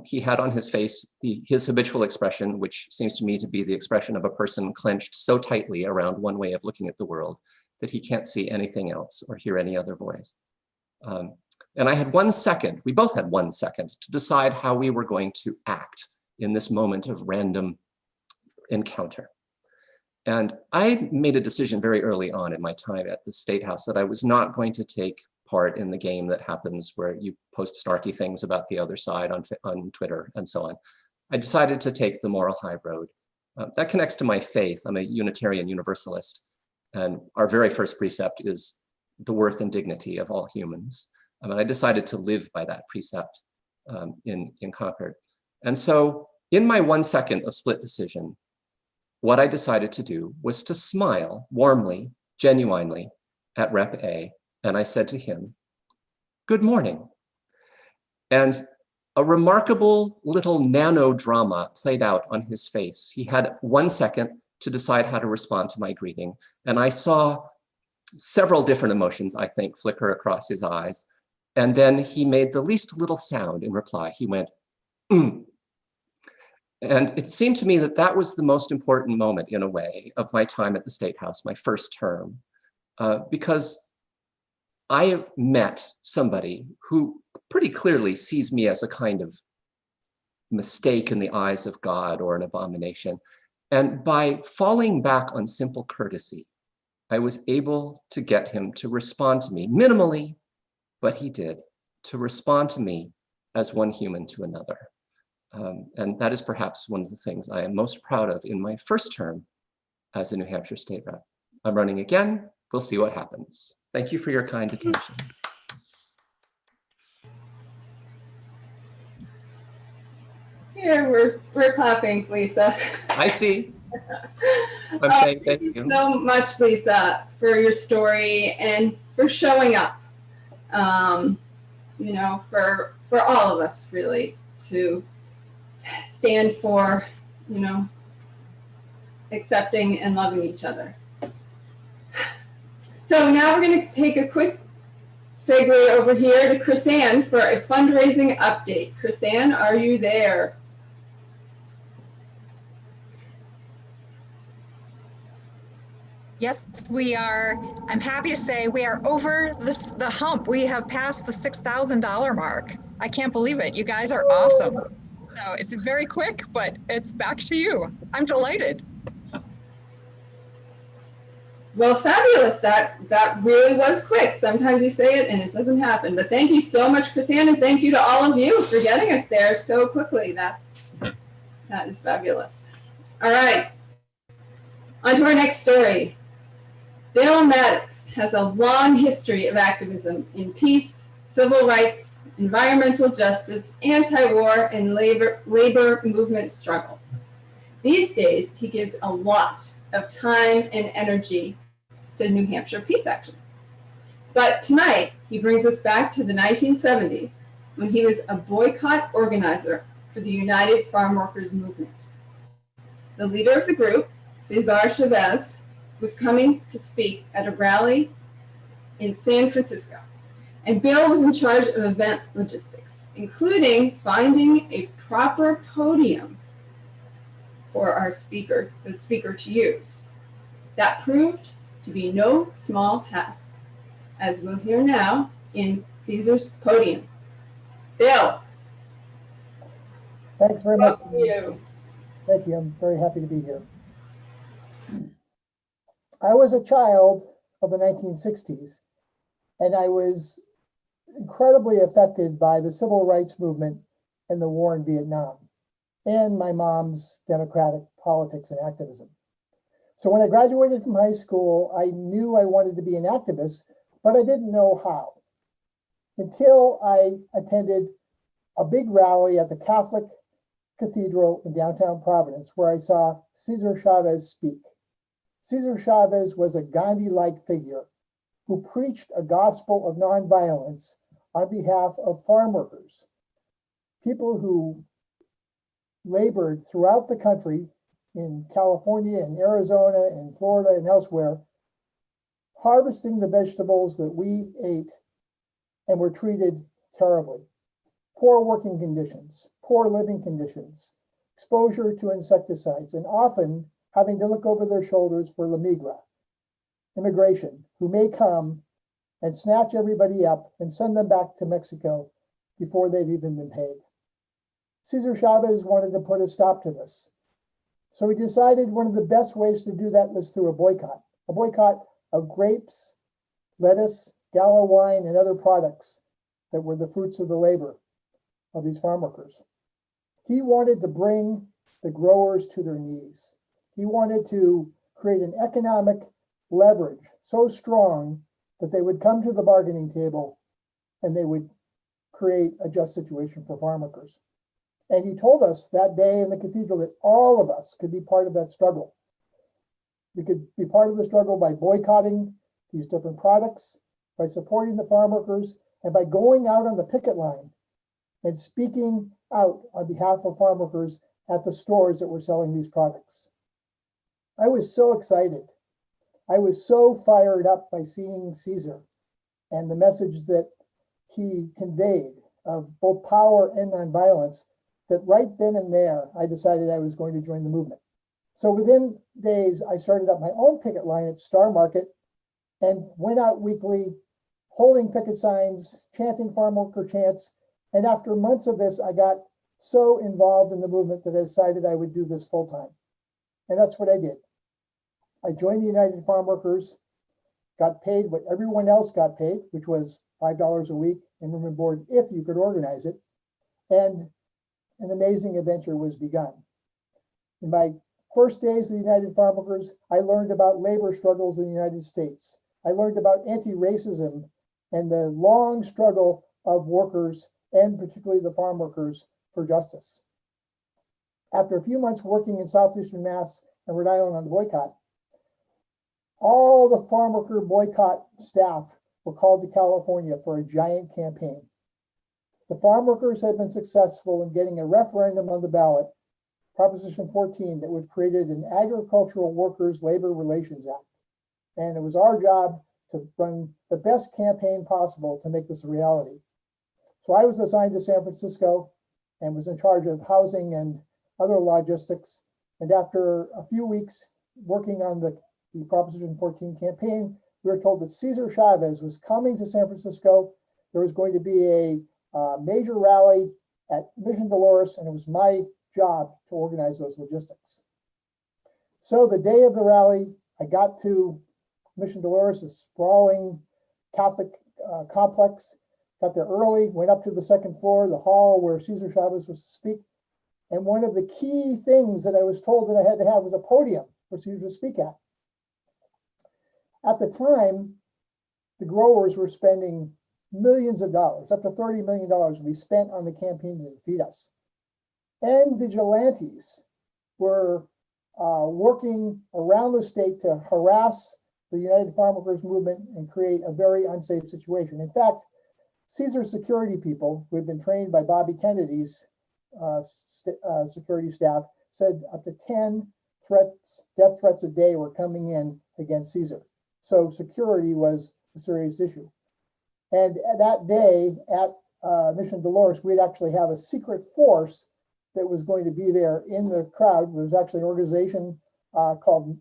He had on his face his habitual expression, which seems to me to be the expression of a person clenched so tightly around one way of looking at the world that he can't see anything else or hear any other voice. And I had 1 second, we both had 1 second to decide how we were going to act in this moment of random encounter. And I made a decision very early on in my time at the State House that I was not going to take part in the game that happens where you post snarky things about the other side on Twitter and so on. I decided to take the moral high road. That connects to my faith. I'm a Unitarian Universalist, and our very first precept is the worth and dignity of all humans. And I decided to live by that precept in Concord. And so in my 1 second of split decision, what I decided to do was to smile warmly, genuinely at Rep A. And I said to him, "Good morning." And a remarkable little nano drama played out on his face. He had 1 second to decide how to respond to my greeting. And I saw several different emotions, I think, flicker across his eyes. And then he made the least little sound in reply. He went, "Mm." And it seemed to me that that was the most important moment, in a way, of my time at the State House, my first term, because I met somebody who pretty clearly sees me as a kind of mistake in the eyes of God or an abomination. And by falling back on simple courtesy, I was able to get him to respond to me minimally, but he did, to respond to me as one human to another. And that is perhaps one of the things I am most proud of in my first term as a New Hampshire state rep. I'm running again. We'll see what happens. Thank you for your kind attention. Here, we're clapping, Lisa. I see. I'm saying thank you. So much, Lisa, for your story and for showing up. You know, for all of us, really, to stand for, you know, accepting and loving each other. So now we're going to take a quick segue over here to Chris-Ann for a fundraising update. Chris-Ann, are you there? Yes, we are. I'm happy to say we are over the hump. We have passed the $6,000 mark. I can't believe it. You guys are awesome. So it's very quick, but it's back to you. I'm delighted. Well, fabulous. That really was quick. Sometimes you say it and it doesn't happen. But thank you so much, Chris-Ann, and thank you to all of you for getting us there so quickly. That is fabulous. All right. On to our next story. Bill Maddox has a long history of activism in peace, civil rights, environmental justice, anti-war, and labor movement struggle. These days, he gives a lot of time and energy to New Hampshire Peace Action. But tonight, he brings us back to the 1970s when he was a boycott organizer for the United Farm Workers Movement. The leader of the group, Cesar Chavez, was coming to speak at a rally in San Francisco. And Bill was in charge of event logistics, including finding a proper podium for our speaker, the speaker to use. That proved to be no small task, as we'll hear now in Caesar's podium. Bill. Thanks very much. You. Thank you. I'm very happy to be here. I was a child of the 1960s, and I was incredibly affected by the civil rights movement and the war in Vietnam, and my mom's democratic politics and activism. So when I graduated from high school, I knew I wanted to be an activist, but I didn't know how. Until I attended a big rally at the Catholic Cathedral in downtown Providence, where I saw Cesar Chavez speak. Cesar Chavez was a Gandhi-like figure who preached a gospel of nonviolence on behalf of farm workers, people who labored throughout the country in California and Arizona and Florida and elsewhere, harvesting the vegetables that we ate and were treated terribly. Poor working conditions, poor living conditions, exposure to insecticides, and often having to look over their shoulders for La Migra, immigration, who may come and snatch everybody up and send them back to Mexico before they've even been paid. Cesar Chavez wanted to put a stop to this. So he decided one of the best ways to do that was through a boycott of grapes, lettuce, Gallo wine, and other products that were the fruits of the labor of these farm workers. He wanted to bring the growers to their knees. He wanted to create an economic leverage so strong that they would come to the bargaining table and they would create a just situation for farm workers. And he told us that day in the cathedral that all of us could be part of that struggle. We could be part of the struggle by boycotting these different products, by supporting the farm workers, and by going out on the picket line and speaking out on behalf of farm workers at the stores that were selling these products. I was so excited. I was so fired up by seeing Cesar and the message that he conveyed of both power and nonviolence that right then and there, I decided I was going to join the movement. So within days, I started up my own picket line at Star Market and went out weekly, holding picket signs, chanting farm worker chants. And after months of this, I got so involved in the movement that I decided I would do this full time. And that's what I did. I joined the United Farm Workers, got paid what everyone else got paid, which was $5 a week in room and board if you could organize it. And an amazing adventure was begun. In my first days of the United Farm Workers, I learned about labor struggles in the United States. I learned about anti-racism and the long struggle of workers, and particularly the farm workers, for justice. After a few months working in Southeastern Mass and Rhode Island on the boycott, all the farm worker boycott staff were called to California for a giant campaign. The farm workers had been successful in getting a referendum on the ballot, Proposition 14, that would created an Agricultural Workers Labor Relations Act. And it was our job to run the best campaign possible to make this a reality. So I was assigned to San Francisco and was in charge of housing and other logistics. And after a few weeks working on the Proposition 14 campaign, we were told that Cesar Chavez was coming to San Francisco. There was going to be a major rally at Mission Dolores, and it was my job to organize those logistics. So the day of the rally, I got to Mission Dolores, a sprawling Catholic complex, got there early, went up to the second floor, the hall where Cesar Chavez was to speak. And one of the key things that I was told that I had to have was a podium for Cesar to speak at. At the time, the growers were spending millions of dollars, up to $30 million would be spent on the campaign to defeat us. And vigilantes were working around the state to harass the United Farm Workers movement and create a very unsafe situation. In fact, Cesar's security people, who had been trained by Bobby Kennedy's security staff, said up to 10 death threats a day were coming in against Cesar. So security was a serious issue. And that day at Mission Dolores, we'd actually have a secret force that was going to be there in the crowd. There was actually an organization called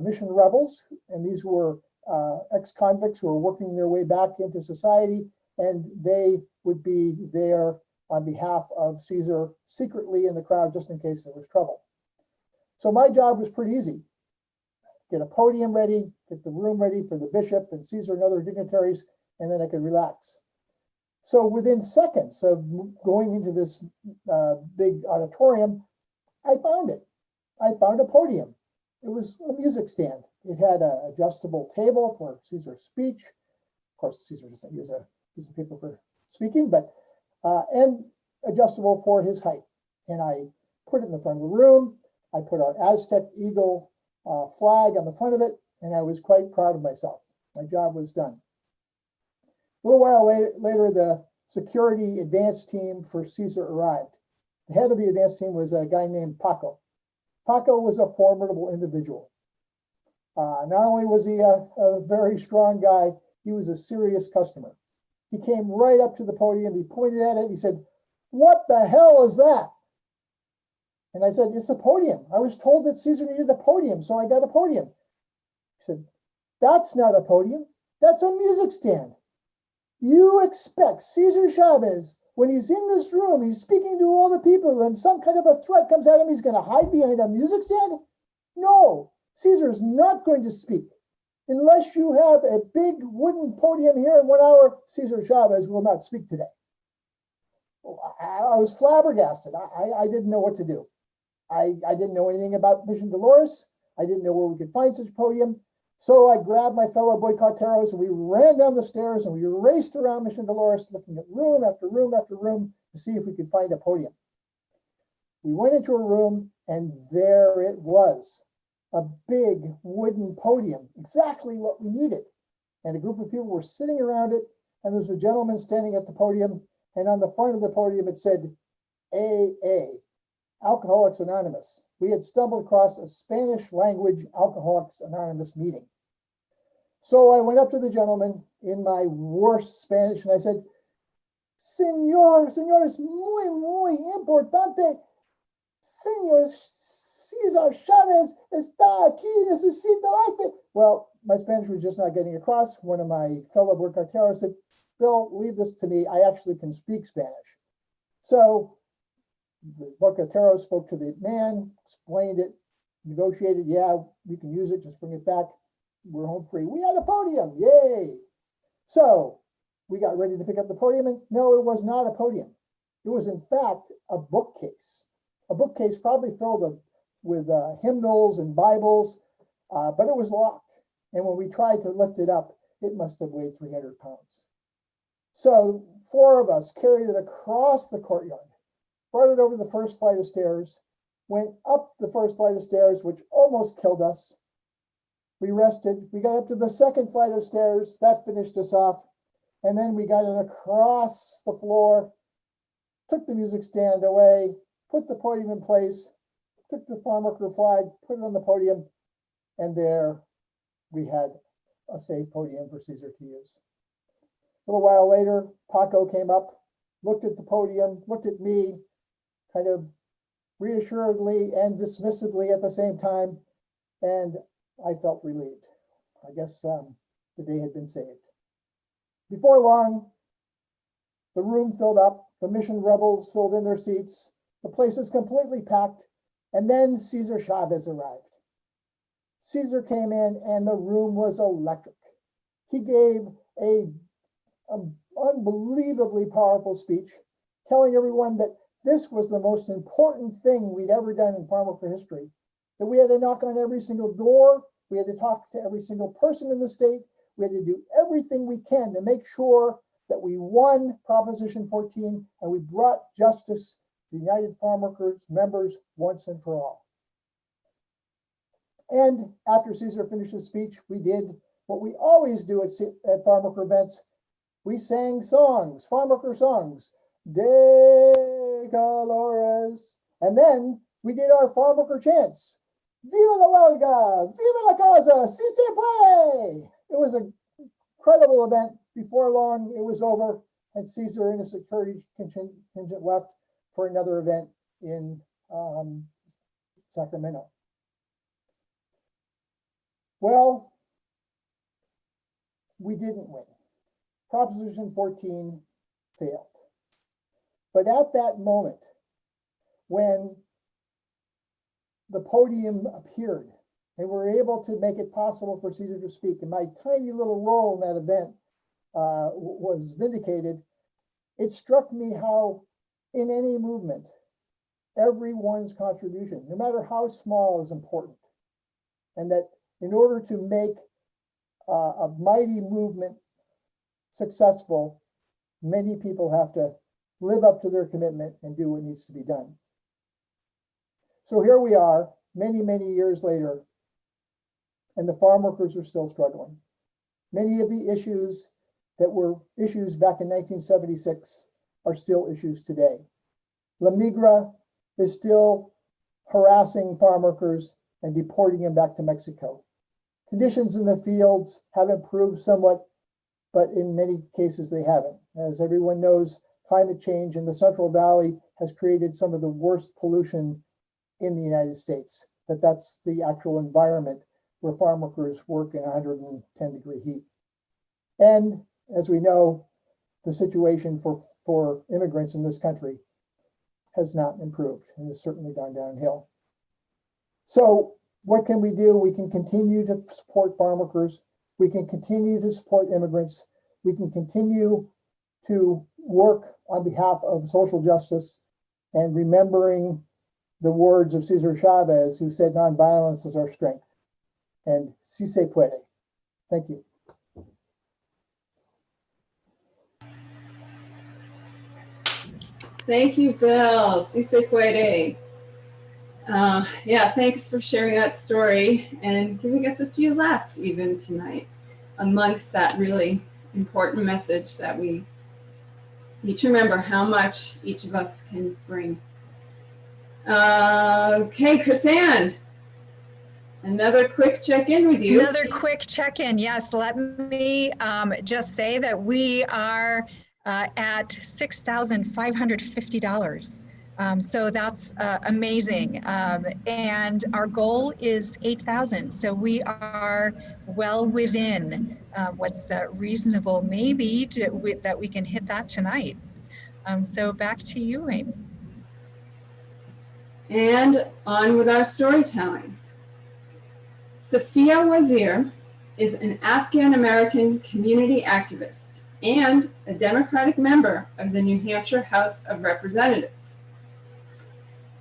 Mission Rebels, and these were ex-convicts who were working their way back into society, and they would be there on behalf of Cesar secretly in the crowd just in case there was trouble. So my job was pretty easy. Get a podium ready, get the room ready for the bishop and Cesar and other dignitaries, and then I could relax. So within seconds of going into this big auditorium, I found it. I found a podium. It was a music stand. It had an adjustable table for Cesar's speech. Of course, Cesar doesn't use a piece of paper for speaking, but and adjustable for his height. And I put it in the front of the room. I put our Aztec eagle flag on the front of it, and I was quite proud of myself. My job was done. A little while later, the security advance team for Cesar arrived. The head of the advance team was a guy named Paco. Paco was a formidable individual. Not only was he a very strong guy, he was a serious customer. He came right up to the podium, he pointed at it, he said, "What the hell is that?" And I said, "It's a podium. I was told that Cesar needed a podium, so I got a podium." He said, "That's not a podium, that's a music stand. You expect Cesar Chavez, when he's in this room, he's speaking to all the people, and some kind of a threat comes at him, he's going to hide behind a music stand? No, Cesar's not going to speak. Unless you have a big wooden podium here in 1 hour, Cesar Chavez will not speak today." I was flabbergasted. I didn't know what to do. I didn't know anything about Mission Dolores. I didn't know where we could find such a podium. So I grabbed my fellow boycotteros and we ran down the stairs and we raced around Mission Dolores looking at room after room after room to see if we could find a podium. We went into a room and there it was, a big wooden podium, exactly what we needed. And a group of people were sitting around it, and there's a gentleman standing at the podium, and on the front of the podium it said AA, Alcoholics Anonymous. We had stumbled across a Spanish language Alcoholics Anonymous meeting. So I went up to the gentleman in my worst Spanish and I said, Señor, es muy importante. Señor Cesar Chavez está aquí, necesito este. Well, my Spanish was just not getting across. One of my fellow boycotteros said, "Bill, leave this to me. I actually can speak Spanish." So the Bocatero spoke to the man, explained it, negotiated, yeah, we can use it, just bring it back. We're home free. We had a podium, yay. So we got ready to pick up the podium, and no, it was not a podium. It was in fact a bookcase probably filled with hymnals and Bibles, but it was locked. And when we tried to lift it up, it must have weighed 300 pounds. So 4 of us carried it across the courtyard, brought it over the first flight of stairs, went up the first flight of stairs, which almost killed us. We rested. We got up to the second flight of stairs. That finished us off. And then we got it across the floor, took the music stand away, put the podium in place, took the farm worker flag, put it on the podium, and there we had a safe podium for Caesar to use. A little while later, Paco came up, looked at the podium, looked at me, kind of reassuredly and dismissively at the same time, and I felt relieved. I guess the day had been saved. Before long, the room filled up, the mission rebels filled in their seats, the place was completely packed, and then Cesar Chavez arrived. Cesar came in and the room was electric. He gave an unbelievably powerful speech, telling everyone that this was the most important thing we'd ever done in farm worker history, that we had to knock on every single door, we had to talk to every single person in the state, we had to do everything we can to make sure that we won Proposition 14 and we brought justice to the United Farm Workers members once and for all. And after Cesar finished his speech, we did what we always do at farm worker events. We sang songs, farm worker songs, De Colores, and then we did our farm worker chants. Viva la huelga, viva la causa, si se puede. It was an incredible event. Before long, it was over, and Cesar and his security contingent left for another event in Sacramento. Well, we didn't win. Proposition 14 failed. But at that moment, when the podium appeared and we were able to make it possible for Cesar to speak, and my tiny little role in that event was vindicated, it struck me how in any movement, everyone's contribution, no matter how small, is important. And that in order to make a mighty movement successful, many people have to live up to their commitment and do what needs to be done. So here we are, many, many years later, and the farm workers are still struggling. Many of the issues that were issues back in 1976 are still issues today. La Migra is still harassing farm workers and deporting them back to Mexico. Conditions in the fields have improved somewhat, but in many cases they haven't. As everyone knows, climate change in the Central Valley has created some of the worst pollution in the United States. That's the actual environment where farm workers work in 110-degree heat. And as we know, the situation for immigrants in this country has not improved and has certainly gone downhill. So what can we do? We can continue to support farm workers. We can continue to support immigrants. We can continue to work on behalf of social justice and remembering the words of Cesar Chavez, who said nonviolence is our strength. And si se puede. Thank you. Thank you, Bill. Si se puede. Yeah, thanks for sharing that story and giving us a few laughs even tonight amongst that really important message that we need to remember how much each of us can bring. Okay, Chris-Ann, another quick check-in with you. Another quick check-in. Yes, let me just say that we are at $6,550. So that's amazing. And our goal is 8,000. So we are well within what's reasonable, maybe that we can hit that tonight. So back to you, Amy. And on with our storytelling. Safia Wazir is an Afghan-American community activist and a Democratic member of the New Hampshire House of Representatives.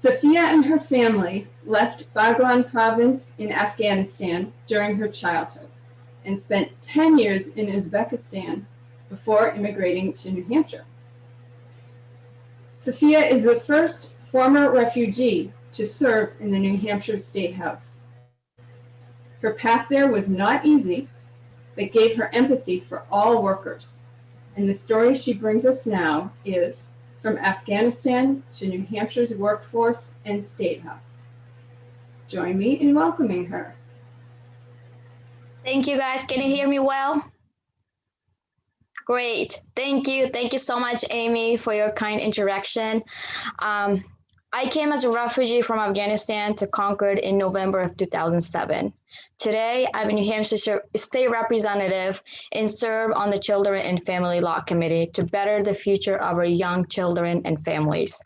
Safia and her family left Baghlan province in Afghanistan during her childhood and spent 10 years in Uzbekistan before immigrating to New Hampshire. Safia is the first former refugee to serve in the New Hampshire State House. Her path there was not easy, but gave her empathy for all workers. And the story she brings us now is From Afghanistan to New Hampshire's Workforce and State House. Join me in welcoming her. Thank you, guys. Can you hear me well? Great. Thank you. Thank you so much, Amy, for your kind introduction. I came as a refugee from Afghanistan to Concord in November of 2007. Today, I'm a New Hampshire State Representative and serve on the Children and Family Law Committee to better the future of our young children and families.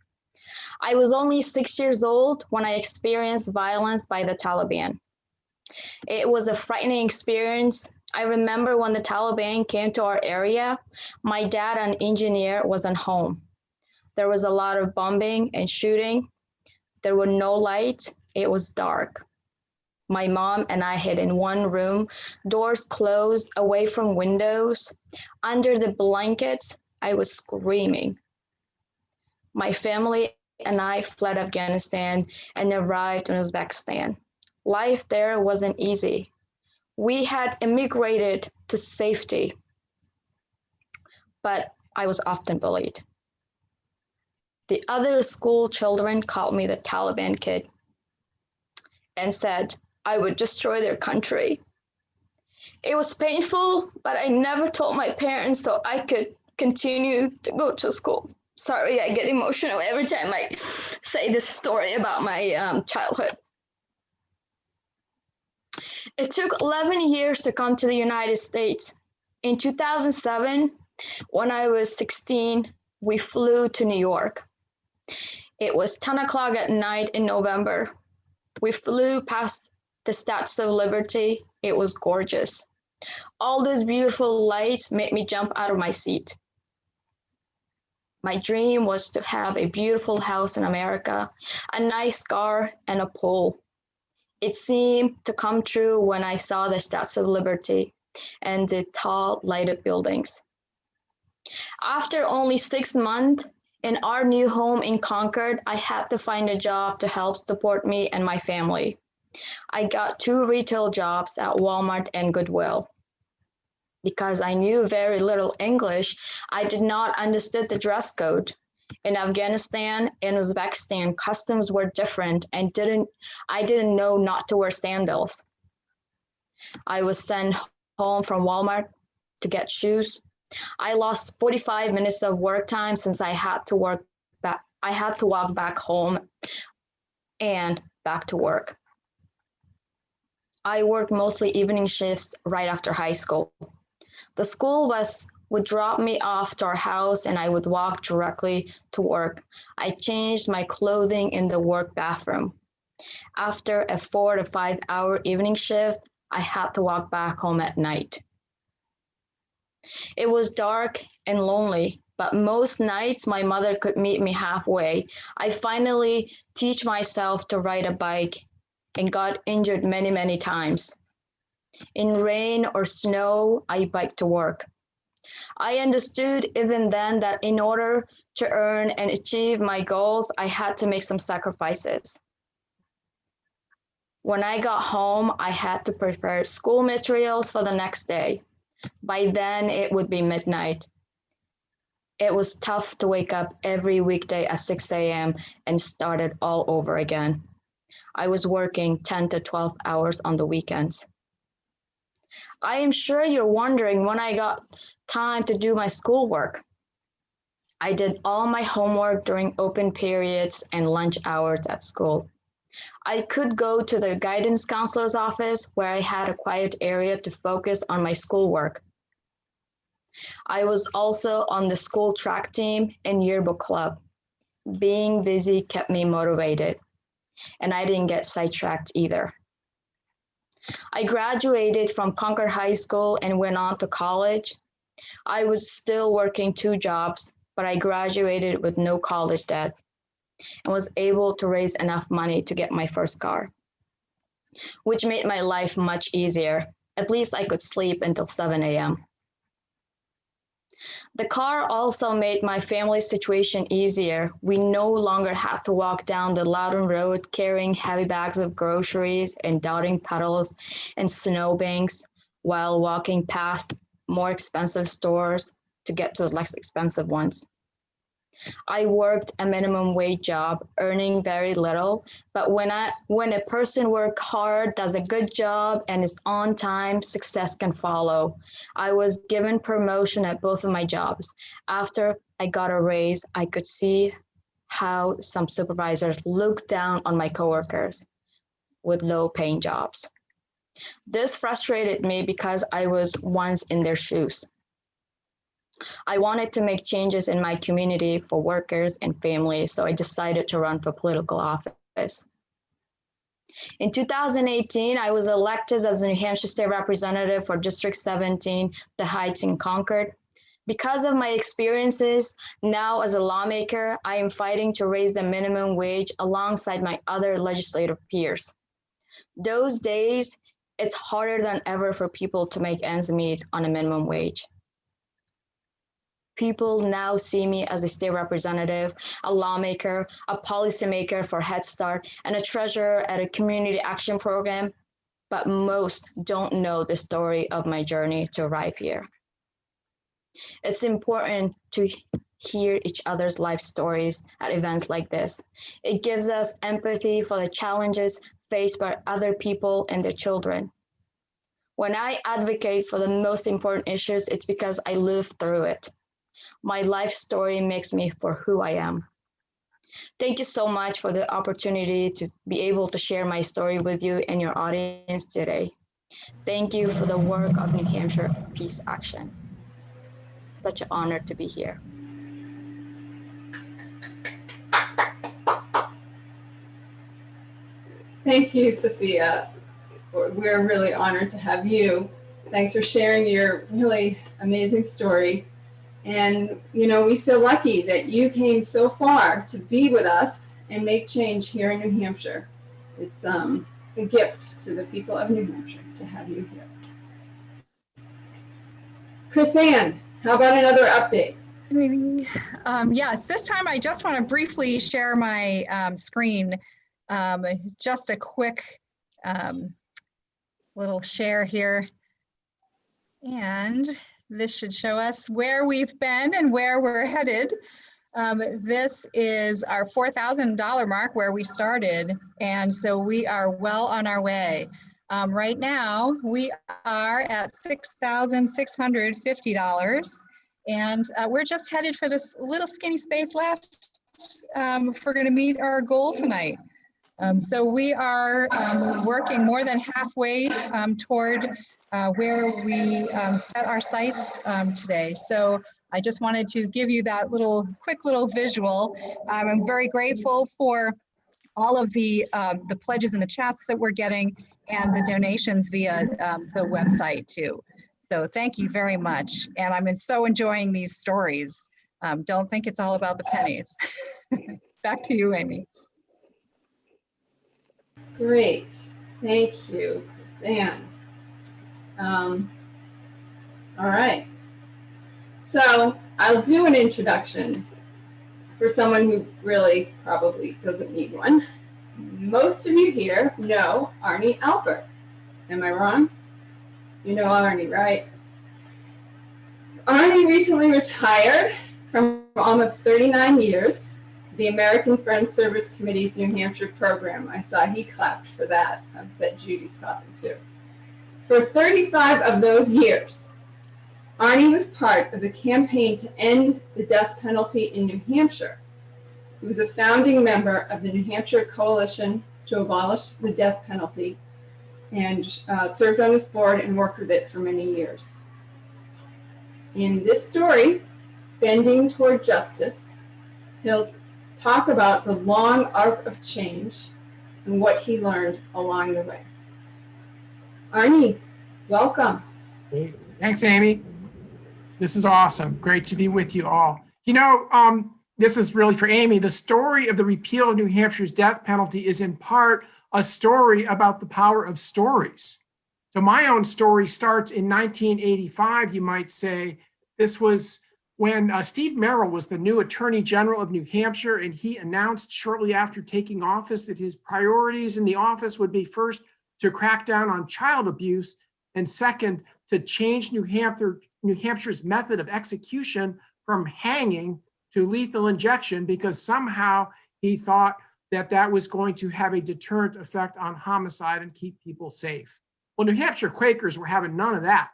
I was only 6 years old when I experienced violence by the Taliban. It was a frightening experience. I remember when the Taliban came to our area, my dad, an engineer, wasn't home. There was a lot of bombing and shooting. There were no lights. It was dark. My mom and I hid in one room, doors closed, away from windows. Under the blankets, I was screaming. My family and I fled Afghanistan and arrived in Uzbekistan. Life there wasn't easy. We had immigrated to safety, but I was often bullied. The other school children called me the Taliban kid and said I would destroy their country. It was painful, but I never told my parents so I could continue to go to school. Sorry, I get emotional every time I say this story about my childhood. It took 11 years to come to the United States. In 2007, when I was 16, we flew to New York. It was 10 o'clock at night in November. We flew past the Statue of Liberty. It was gorgeous. All those beautiful lights made me jump out of my seat. My dream was to have a beautiful house in America, a nice car, and a pool. It seemed to come true when I saw the Statue of Liberty and the tall lighted buildings. After only 6 months in our new home in Concord, I had to find a job to help support me and my family. I got 2 retail jobs at Walmart and Goodwill. Because I knew very little English, I did not understand the dress code. In Afghanistan and Uzbekistan, customs were different and I didn't know not to wear sandals. I was sent home from Walmart to get shoes. I lost 45 minutes of work time since I had to walk back home and back to work. I worked mostly evening shifts right after high school. The school bus would drop me off to our house and I would walk directly to work. I changed my clothing in the work bathroom. After a 4 to 5 hour evening shift, I had to walk back home at night. It was dark and lonely, but most nights my mother could meet me halfway. I finally teach myself to ride a bike and got injured many, many times. In rain or snow, I biked to work. I understood even then that in order to earn and achieve my goals, I had to make some sacrifices. When I got home, I had to prepare school materials for the next day. By then, it would be midnight. It was tough to wake up every weekday at 6 a.m. and start it all over again. I was working 10 to 12 hours on the weekends. I am sure you're wondering when I got time to do my schoolwork. I did all my homework during open periods and lunch hours at school. I could go to the guidance counselor's office where I had a quiet area to focus on my schoolwork. I was also on the school track team and yearbook club. Being busy kept me motivated. and I didn't get sidetracked either. I graduated from Concord High School and went on to college. I was still working 2 jobs, but I graduated with no college debt and was able to raise enough money to get my first car, which made my life much easier. At least I could sleep until 7 a.m. The car also made my family situation easier. We no longer had to walk down the Loudon Road carrying heavy bags of groceries and dotting puddles and snowbanks while walking past more expensive stores to get to the less expensive ones. I worked a minimum wage job, earning very little, but when a person works hard, does a good job, and is on time, success can follow. I was given promotion at both of my jobs. After I got a raise, I could see how some supervisors looked down on my coworkers with low-paying jobs. This frustrated me because I was once in their shoes. I wanted to make changes in my community for workers and families, so I decided to run for political office. In 2018, I was elected as a New Hampshire State Representative for District 17, the Heights in Concord. Because of my experiences now as a lawmaker, I am fighting to raise the minimum wage alongside my other legislative peers. Those days, it's harder than ever for people to make ends meet on a minimum wage. People now see me as a state representative, a lawmaker, a policymaker for Head Start, and a treasurer at a community action program, but most don't know the story of my journey to arrive here. It's important to hear each other's life stories at events like this. It gives us empathy for the challenges faced by other people and their children. When I advocate for the most important issues, it's because I lived through it. My life story makes me for who I am. Thank you so much for the opportunity to be able to share my story with you and your audience today. Thank you for the work of New Hampshire Peace Action. Such an honor to be here. Thank you, Sophia. We're really honored to have you. Thanks for sharing your really amazing story. And, you know, we feel lucky that you came so far to be with us and make change here in New Hampshire. It's a gift to the people of New Hampshire to have you here. Chris Ann, how about another update? Yes, this time I just want to briefly share my screen. Just a quick little share here. And this should show us where we've been and where we're headed. This is our $4,000 mark where we started. And so we are well on our way. Right now, we are at $6,650. And we're just headed for this little skinny space left if we're going to meet our goal tonight. So we are working more than halfway toward where we set our sights today. So I just wanted to give you that quick little visual. I'm very grateful for all of the pledges and the chats that we're getting and the donations via the website too. So thank you very much. And I'm so enjoying these stories. Don't think it's all about the pennies. Back to you, Amy. Great, thank you, Chris Ann. All right, so I'll do an introduction for someone who really probably doesn't need one. Most of you here know Arnie Alpert. Am I wrong? You know Arnie, right? Arnie recently retired from almost 39 years. The American Friends Service Committee's New Hampshire program. I saw he clapped for that. I bet Judy's clapping too. For 35 of those years, Arnie was part of the campaign to end the death penalty in New Hampshire. He was a founding member of the New Hampshire Coalition to Abolish the Death Penalty and served on this board and worked with it for many years. In this story, Bending Toward Justice, he'll talk about the long arc of change and what he learned along the way. Arnie, welcome. Great. Thanks, Amy. This is awesome. Great to be with you all. You know, this is really for Amy. The story of the repeal of New Hampshire's death penalty is in part a story about the power of stories. So my own story starts in 1985, you might say. This was when Steve Merrill was the new Attorney General of New Hampshire, and he announced shortly after taking office that his priorities in the office would be first to crack down on child abuse, and second, to change New Hampshire's method of execution from hanging to lethal injection, because somehow he thought that that was going to have a deterrent effect on homicide and keep people safe. Well, New Hampshire Quakers were having none of that.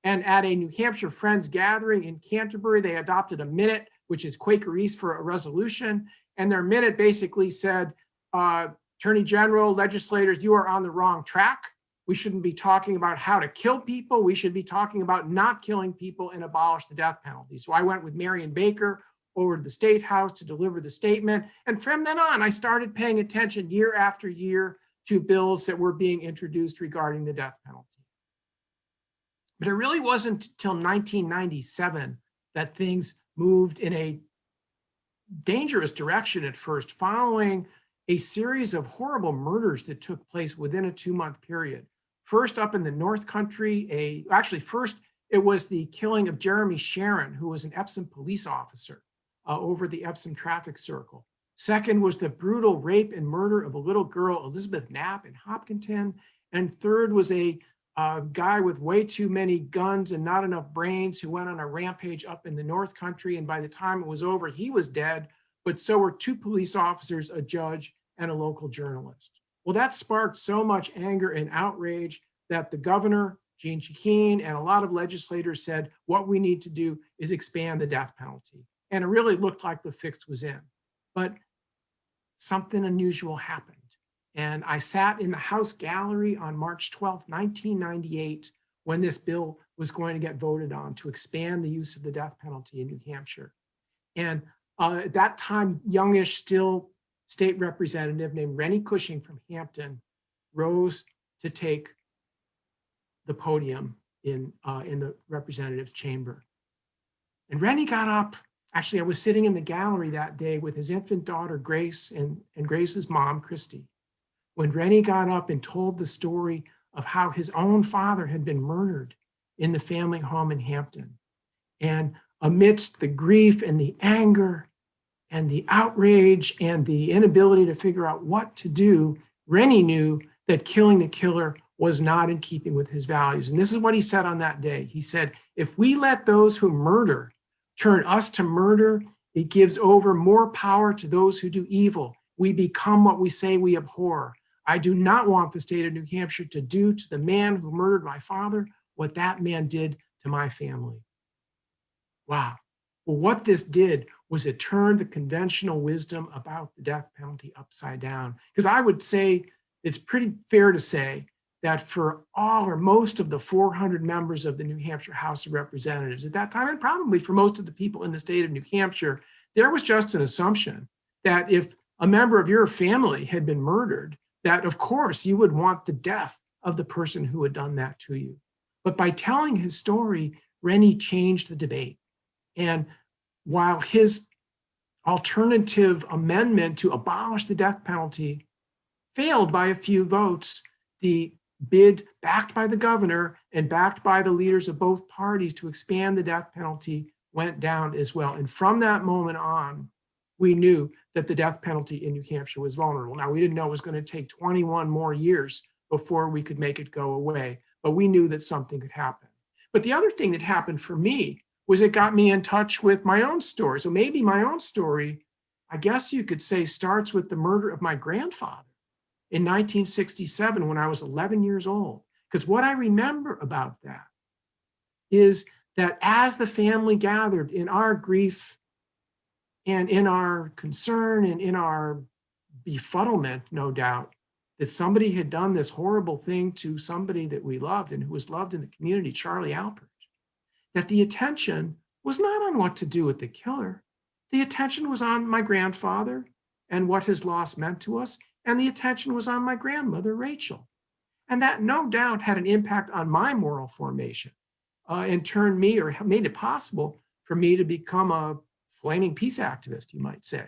And at a New Hampshire Friends gathering in Canterbury, they adopted a minute, which is Quakerese for a resolution. And their minute basically said, Attorney General, legislators, you are on the wrong track. We shouldn't be talking about how to kill people. We should be talking about not killing people and abolish the death penalty. So I went with Marion Baker over to the State House to deliver the statement. And from then on, I started paying attention year after year to bills that were being introduced regarding the death penalty. But it really wasn't until 1997 that things moved in a dangerous direction at first, following a series of horrible murders that took place within a 2-month period. First up in the North Country, first it was the killing of Jeremy Sharon, who was an Epsom police officer over the Epsom traffic circle. Second was the brutal rape and murder of a little girl, Elizabeth Knapp, in Hopkinton. And third was a guy with way too many guns and not enough brains who went on a rampage up in the North Country. And by the time it was over, he was dead, but so were 2 police officers, a judge, and a local journalist. Well, that sparked so much anger and outrage that the governor, Jeanne Shaheen, and a lot of legislators said, what we need to do is expand the death penalty. And it really looked like the fix was in. But something unusual happened. And I sat in the House gallery on March 12th, 1998, when this bill was going to get voted on to expand the use of the death penalty in New Hampshire. And at that time, youngish still state representative named Rennie Cushing from Hampton rose to take the podium in the representative chamber. And Rennie got up. Actually, I was sitting in the gallery that day with his infant daughter, Grace, and Grace's mom, Christy, when Rennie got up and told the story of how his own father had been murdered in the family home in Hampton. And amidst the grief and the anger and the outrage and the inability to figure out what to do, Rennie knew that killing the killer was not in keeping with his values. And this is what he said on that day. He said, if we let those who murder turn us to murder, it gives over more power to those who do evil. We become what we say we abhor. I do not want the state of New Hampshire to do to the man who murdered my father what that man did to my family. Wow. Well, what this did was it turned the conventional wisdom about the death penalty upside down. Because I would say it's pretty fair to say that for all or most of the 400 members of the New Hampshire House of Representatives at that time, and probably for most of the people in the state of New Hampshire, there was just an assumption that if a member of your family had been murdered, that of course you would want the death of the person who had done that to you. But by telling his story, Rennie changed the debate. And while his alternative amendment to abolish the death penalty failed by a few votes, the bid backed by the governor and backed by the leaders of both parties to expand the death penalty went down as well. And from that moment on, we knew that the death penalty in New Hampshire was vulnerable. Now, we didn't know it was going to take 21 more years before we could make it go away, but we knew that something could happen. But the other thing that happened for me was it got me in touch with my own story. So maybe my own story, I guess you could say, starts with the murder of my grandfather in 1967 when I was 11 years old. Because what I remember about that is that as the family gathered in our grief and in our concern and in our befuddlement, no doubt, that somebody had done this horrible thing to somebody that we loved and who was loved in the community, Charlie Alpert, that the attention was not on what to do with the killer. The attention was on my grandfather and what his loss meant to us, and the attention was on my grandmother, Rachel. And that no doubt had an impact on my moral formation and turned me, or made it possible for me to become a flaming peace activist, you might say.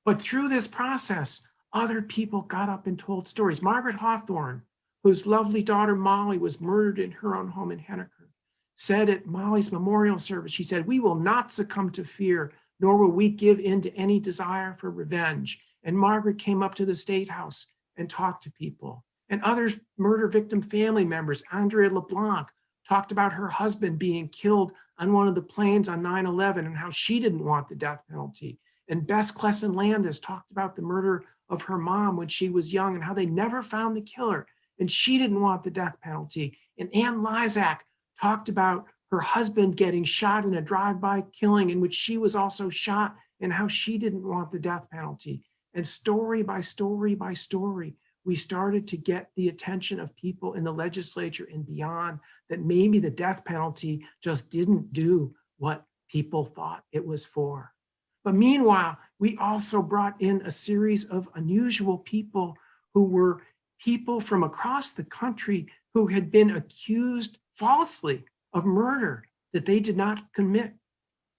But through this process, other people got up and told stories. Margaret Hawthorne, whose lovely daughter Molly was murdered in her own home in Henniker, said at Molly's memorial service, she said, "We will not succumb to fear, nor will we give in to any desire for revenge." And Margaret came up to the State House and talked to people. And other murder victim family members, Andrea LeBlanc, talked about her husband being killed on one of the planes on 9/11 and how she didn't want the death penalty. And Bess Klesson Landis talked about the murder of her mom when she was young and how they never found the killer, and she didn't want the death penalty. And Ann Lysak talked about her husband getting shot in a drive-by killing in which she was also shot, and how she didn't want the death penalty. And story by story by story, we started to get the attention of people in the legislature and beyond that maybe the death penalty just didn't do what people thought it was for. But meanwhile, we also brought in a series of unusual people who were people from across the country who had been accused falsely of murder that they did not commit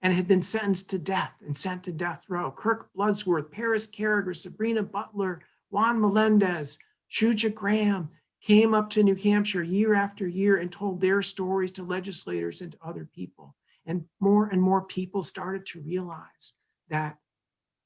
and had been sentenced to death and sent to death row. Kirk Bloodsworth, Paris Carriger, Sabrina Butler, Juan Melendez, Shuja Graham came up to New Hampshire year after year and told their stories to legislators and to other people. And more people started to realize that,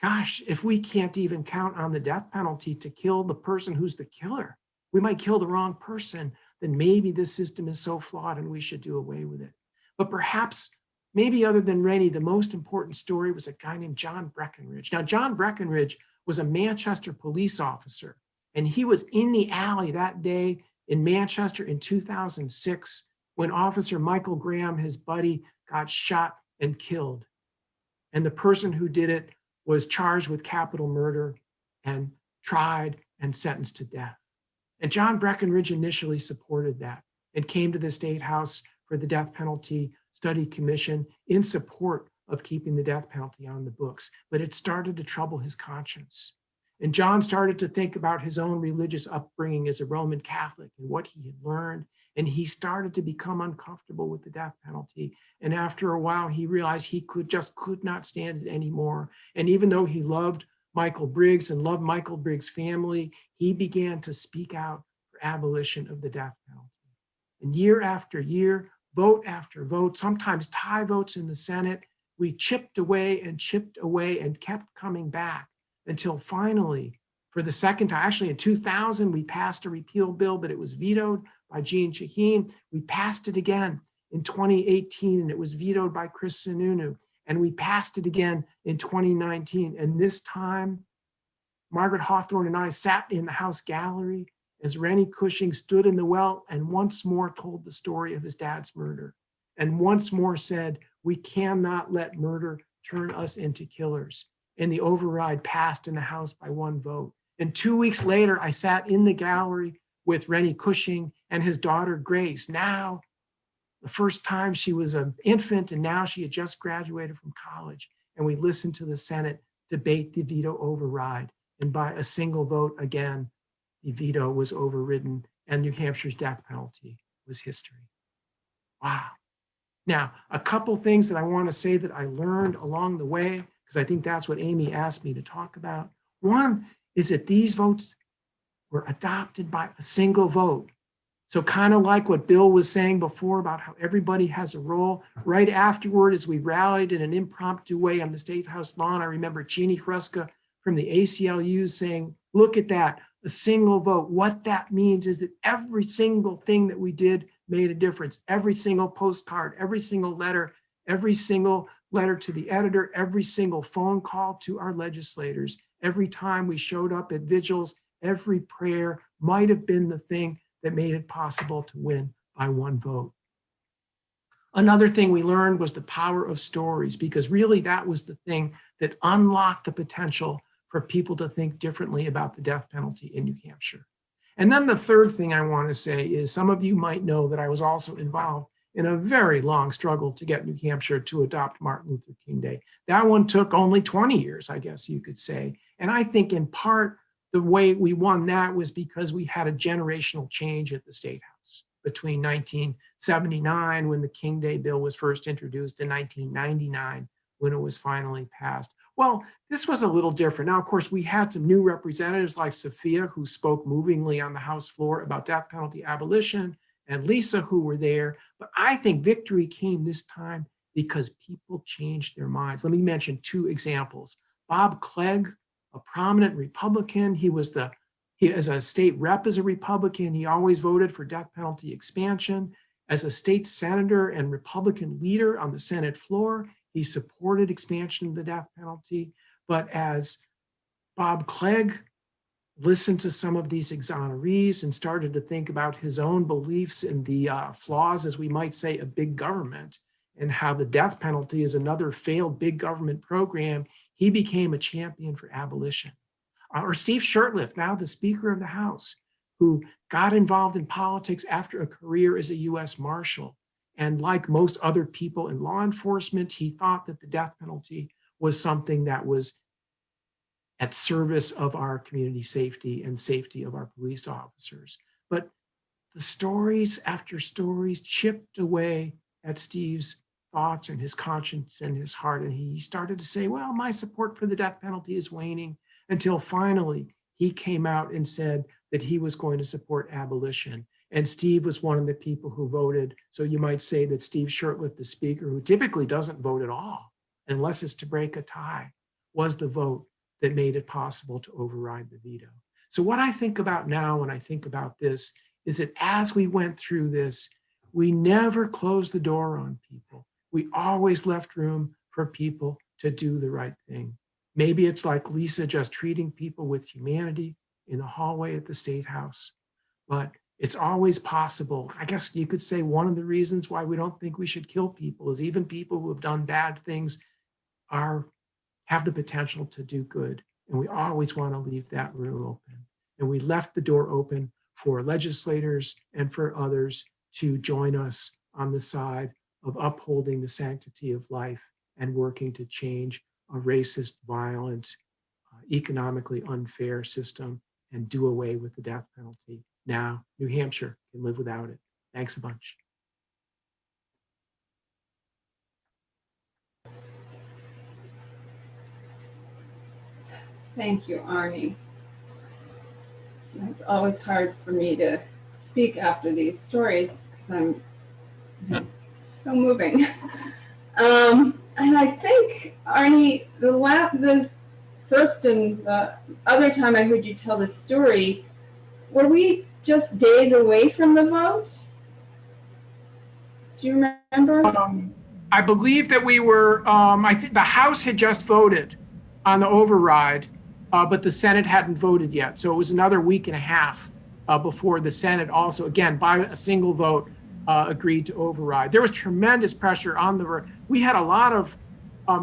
gosh, if we can't even count on the death penalty to kill the person who's the killer, we might kill the wrong person, then maybe this system is so flawed and we should do away with it. But perhaps, maybe other than Rennie, the most important story was a guy named John Breckenridge. Now, John Breckenridge was a Manchester police officer, and he was in the alley that day in Manchester in 2006 when Officer Michael Graham, his buddy, got shot and killed. And the person who did it was charged with capital murder and tried and sentenced to death. And John Breckenridge initially supported that and came to the State House for the Death Penalty Study Commission in support of keeping the death penalty on the books. But it started to trouble his conscience. And John started to think about his own religious upbringing as a Roman Catholic and what he had learned. And he started to become uncomfortable with the death penalty. And after a while, he realized he could not stand it anymore. And even though he loved Michael Briggs and loved Michael Briggs' family, he began to speak out for abolition of the death penalty. And year after year, vote after vote, sometimes tie votes in the Senate, we chipped away and kept coming back until finally, for the second time, actually in 2000, we passed a repeal bill, but it was vetoed by Jeanne Shaheen. We passed it again in 2018, and it was vetoed by Chris Sununu. And we passed it again in 2019. And this time, Margaret Hawthorne and I sat in the House gallery as Rennie Cushing stood in the well and once more told the story of his dad's murder. And once more said, we cannot let murder turn us into killers. And the override passed in the House by one vote. And 2 weeks later, I sat in the gallery with Rennie Cushing and his daughter, Grace. Now, the first time she was an infant, and now she had just graduated from college. And we listened to the Senate debate the veto override. And by a single vote, again, the veto was overridden, and New Hampshire's death penalty was history. Wow. Now, a couple things that I want to say that I learned along the way, because I think that's what Amy asked me to talk about. One is that these votes were adopted by a single vote. So kind of like what Bill was saying before about how everybody has a role. Right afterward, as we rallied in an impromptu way on the State House lawn, I remember Jeannie Hruska from the ACLU saying, look at that, a single vote. What that means is that every single thing that we did made a difference. Every single postcard, every single letter to the editor, every single phone call to our legislators, every time we showed up at vigils, every prayer might have been the thing that made it possible to win by one vote. Another thing we learned was the power of stories, because really that was the thing that unlocked the potential for people to think differently about the death penalty in New Hampshire. And then the third thing I want to say is some of you might know that I was also involved in a very long struggle to get New Hampshire to adopt Martin Luther King Day. That one took only 20 years, I guess you could say. And I think in part the way we won that was because we had a generational change at the State House between 1979, when the King Day bill was first introduced, and 1999, when it was finally passed. Well, this was a little different. Now, of course, we had some new representatives like Sophia, who spoke movingly on the House floor about death penalty abolition, and Lisa, who were there. But I think victory came this time because people changed their minds. Let me mention two examples. Bob Clegg, a prominent Republican, he as a state rep as a Republican, he always voted for death penalty expansion. As a state senator and Republican leader on the Senate floor, he supported expansion of the death penalty. But as Bob Clegg listened to some of these exonerees and started to think about his own beliefs in the flaws, as we might say, of big government, and how the death penalty is another failed big government program, he became a champion for abolition. Or Steve Shurtleff, now the Speaker of the House, who got involved in politics after a career as a US Marshal. And like most other people in law enforcement, he thought that the death penalty was something that was at service of our community safety and safety of our police officers. But the stories after stories chipped away at Steve's thoughts and his conscience and his heart. And he started to say, well, my support for the death penalty is waning, until finally he came out and said that he was going to support abolition. And Steve was one of the people who voted. So you might say that Steve Shurtleff, the Speaker, who typically doesn't vote at all, unless it's to break a tie, was the vote that made it possible to override the veto. So what I think about now when I think about this is that as we went through this, we never closed the door on people. We always left room for people to do the right thing. Maybe it's like Lisa just treating people with humanity in the hallway at the State House, but it's always possible. I guess you could say one of the reasons why we don't think we should kill people is even people who have done bad things have the potential to do good. And we always want to leave that room open. And we left the door open for legislators and for others to join us on the side of upholding the sanctity of life and working to change a racist, violent, economically unfair system and do away with the death penalty. Now, New Hampshire can live without it. Thanks a bunch. Thank you, Arnie. It's always hard for me to speak after these stories because I'm so moving. And I think, Arnie, the first and the other time I heard you tell this story, were we just days away from the vote? Do you remember? I believe that we were, I think the House had just voted on the override, but the Senate hadn't voted yet. So it was another week and a half before the Senate also, again, by a single vote, agreed to override. There was tremendous pressure on we had a lot of,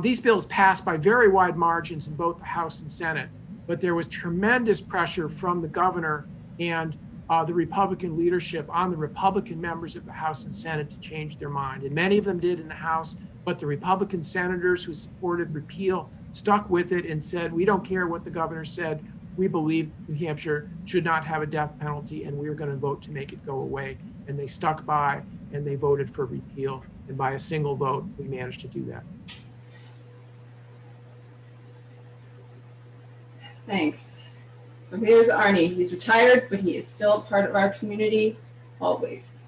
these bills passed by very wide margins in both the House and Senate, but there was tremendous pressure from the governor and the Republican leadership on the Republican members of the House and Senate to change their mind. And many of them did in the House, but the Republican senators who supported repeal stuck with it and said, we don't care what the governor said. We believe New Hampshire should not have a death penalty and we're going to vote to make it go away. And they stuck by and they voted for repeal. And by a single vote, we managed to do that. Thanks. So here's Arnie. He's retired, but he is still a part of our community, always.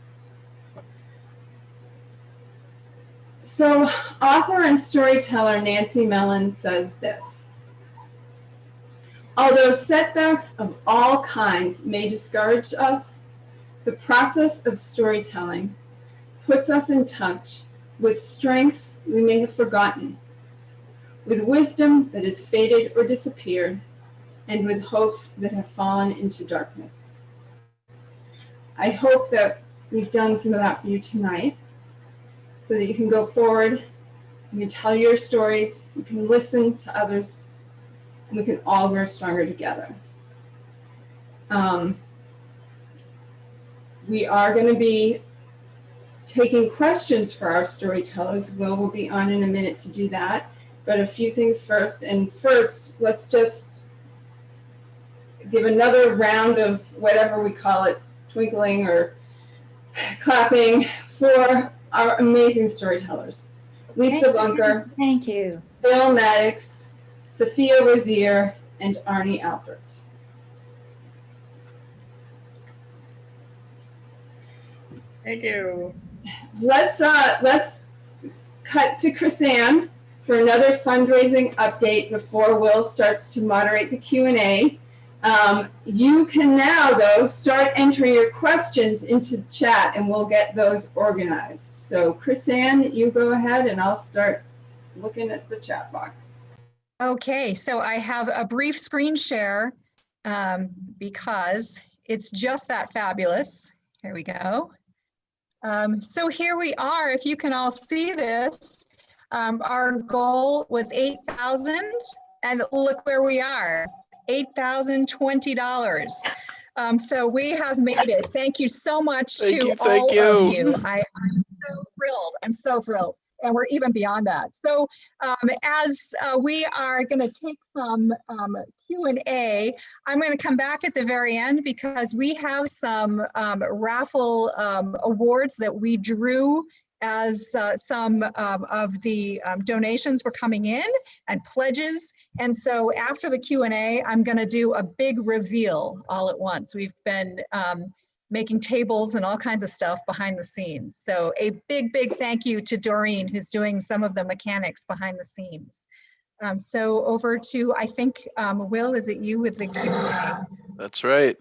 So author and storyteller Nancy Mellon says this: although setbacks of all kinds may discourage us, the process of storytelling puts us in touch with strengths we may have forgotten, with wisdom that has faded or disappeared, and with hopes that have fallen into darkness. I hope that we've done some of that for you tonight so that you can go forward, you can tell your stories, you can listen to others, and we can all grow stronger together. We are going to be taking questions for our storytellers. Will be on in a minute to do that, but a few things first. And first, let's just give another round of whatever we call it, twinkling or clapping for our amazing storytellers. Lisa Bunker, Thank you. Bill Maddox, Sophia Wazier, and Arnie Albert. Thank you. Let's cut to Chris-Ann for another fundraising update before Will starts to moderate the Q&A. You can now, though, start entering your questions into the chat and we'll get those organized. So Chris-Ann, you go ahead and I'll start looking at the chat box. Okay, so I have a brief screen share because it's just that fabulous. Here we go. So here we are, if you can all see this. Our goal was 8,000 and look where we are, $8,020. So we have made it. Thank you so much to all of you. I'm so thrilled. I'm so thrilled. And we're even beyond that. So as we are going to take some Q&A, I'm going to come back at the very end because we have some raffle awards that we drew as some of the donations were coming in and pledges. And so after the Q&A, I'm going to do a big reveal all at once. We've been making tables and all kinds of stuff behind the scenes. So a big, big thank you to Doreen, who's doing some of the mechanics behind the scenes. So over to, I think, Will, is it you with the Q&A? That's right.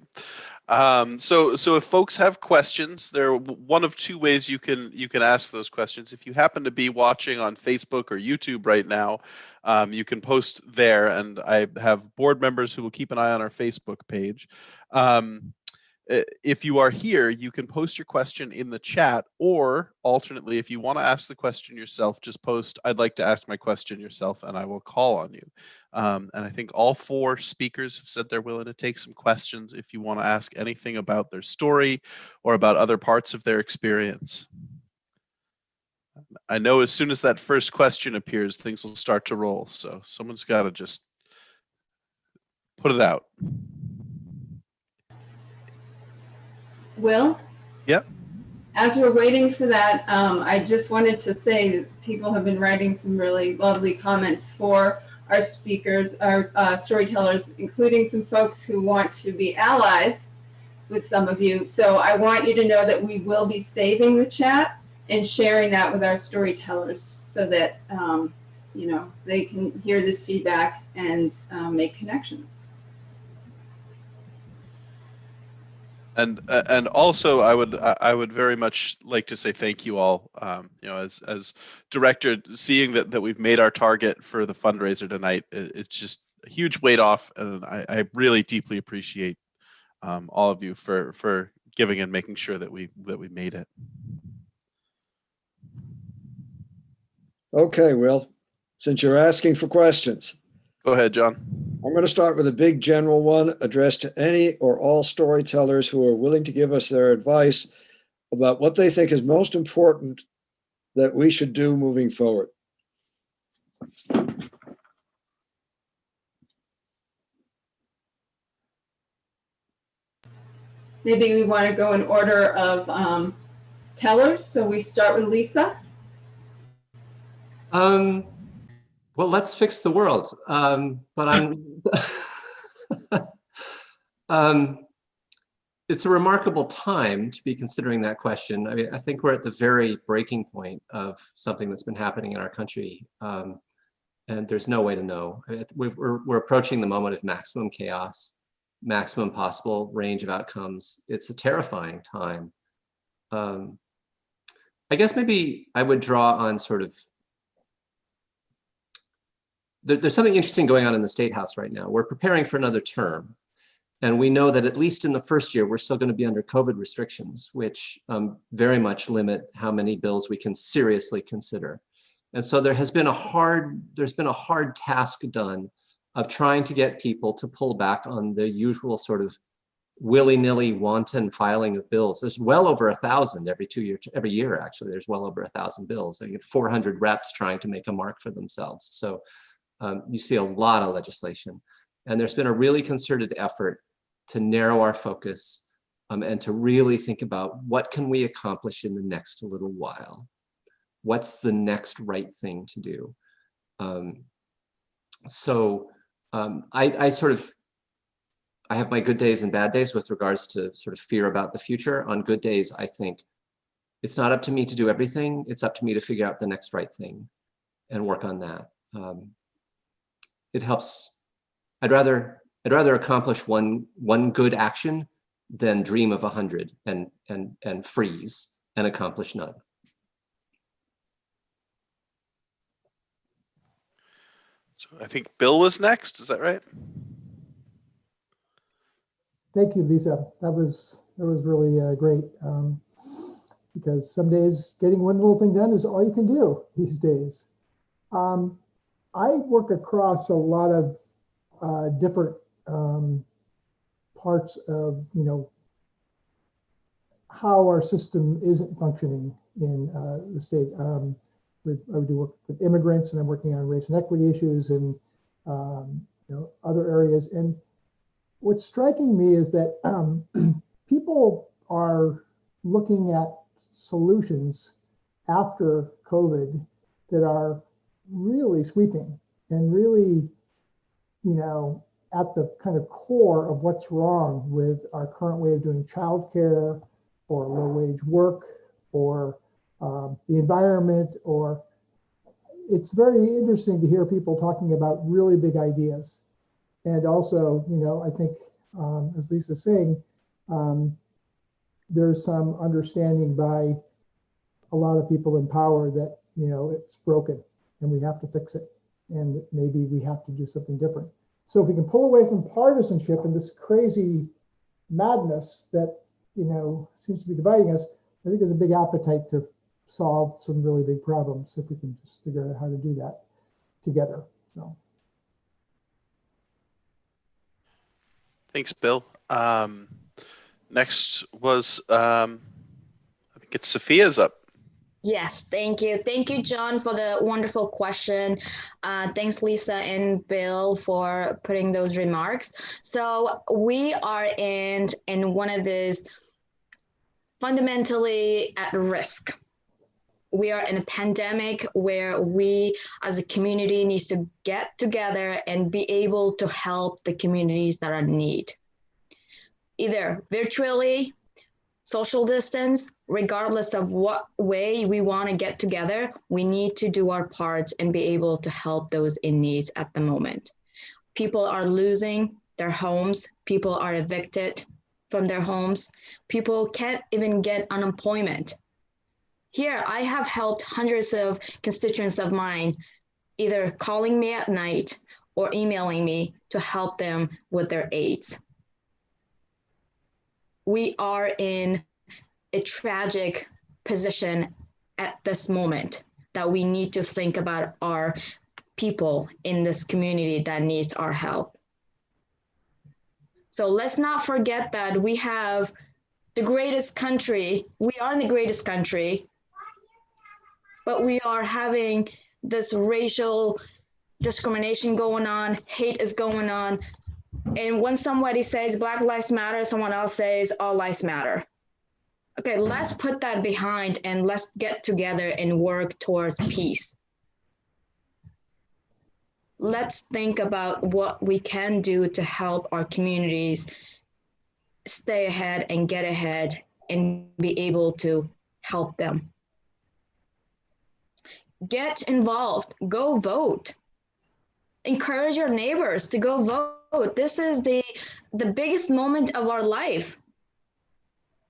So if folks have questions, there are one of two ways you can ask those questions. If you happen to be watching on Facebook or YouTube right now, you can post there, and I have board members who will keep an eye on our Facebook page. If you are here, you can post your question in the chat, or alternately, if you want to ask the question yourself, just post, "I'd like to ask my question yourself," and I will call on you. And I think all four speakers have said they're willing to take some questions if you want to ask anything about their story or about other parts of their experience. I know as soon as that first question appears, things will start to roll. So someone's got to just put it out. Will? Yep. As we're waiting for that, I just wanted to say that people have been writing some really lovely comments for our speakers, our storytellers, including some folks who want to be allies with some of you. So I want you to know that we will be saving the chat and sharing that with our storytellers so that you know, they can hear this feedback and make connections. And also, I would very much like to say thank you all. You know, as director, seeing that we've made our target for the fundraiser tonight, it's just a huge weight off, and I really deeply appreciate all of you for giving and making sure that we made it. Okay, Will, since you're asking for questions. Go ahead, John. I'm going to start with a big general one addressed to any or all storytellers who are willing to give us their advice about what they think is most important that we should do moving forward. Maybe we want to go in order of tellers. So we start with Lisa. Well, let's fix the world. But it's a remarkable time to be considering that question. I mean, I think we're at the very breaking point of something that's been happening in our country. And there's no way to know. We're approaching the moment of maximum chaos, maximum possible range of outcomes. It's a terrifying time. I guess maybe I would draw on sort of, there's something interesting going on in the State House right now. We're preparing for another term. And we know that at least in the first year, we're still going to be under COVID restrictions, which very much limit how many bills we can seriously consider. And so there's been a hard task done of trying to get people to pull back on the usual sort of willy-nilly wanton filing of bills. There's well over 1,000 every year, actually. There's well over 1,000 bills. You get 400 reps trying to make a mark for themselves. So you see a lot of legislation. And there's been a really concerted effort to narrow our focus, and to really think about what can we accomplish in the next little while? What's the next right thing to do? I have my good days and bad days with regards to sort of fear about the future. On good days, I think it's not up to me to do everything. It's up to me to figure out the next right thing and work on that. It helps. I'd rather accomplish one good action than dream of 100 and freeze and accomplish none. So I think Bill was next. Is that right? Thank you, Lisa. That was really great. Because some days getting one little thing done is all you can do these days. I work across a lot of different parts of, how our system isn't functioning in the state. I do work with immigrants, and I'm working on race and equity issues and other areas. And what's striking me is that people are looking at solutions after COVID that are really sweeping and really, at the kind of core of what's wrong with our current way of doing childcare or low-wage work or the environment. Or it's very interesting to hear people talking about really big ideas. And also, I think, as Lisa's saying, there's some understanding by a lot of people in power that, it's broken and we have to fix it. And that maybe we have to do something different. So if we can pull away from partisanship and this crazy madness that, seems to be dividing us, I think there's a big appetite to solve some really big problems if we can just figure out how to do that together. So. Thanks, Bill. Next was, I think it's Sophia's up. Yes, thank you. Thank you, John, for the wonderful question. Thanks, Lisa and Bill, for putting those remarks. So we are in one of these fundamentally at risk. We are in a pandemic where we as a community needs to get together and be able to help the communities that are in need. Either virtually, social distance, regardless of what way we want to get together, we need to do our parts and be able to help those in need at the moment. People are losing their homes. People are evicted from their homes. People can't even get unemployment. Here, I have helped hundreds of constituents of mine, either calling me at night or emailing me to help them with their aids. We are in a tragic position at this moment that we need to think about our people in this community that needs our help. So let's not forget that we have the greatest country. We are in the greatest country, but we are having this racial discrimination going on, hate is going on. And when somebody says Black Lives Matter, someone else says all lives matter. Okay, let's put that behind and let's get together and work towards peace. Let's think about what we can do to help our communities stay ahead and get ahead and be able to help them. Get involved, go vote. Encourage your neighbors to go vote. This is the biggest moment of our life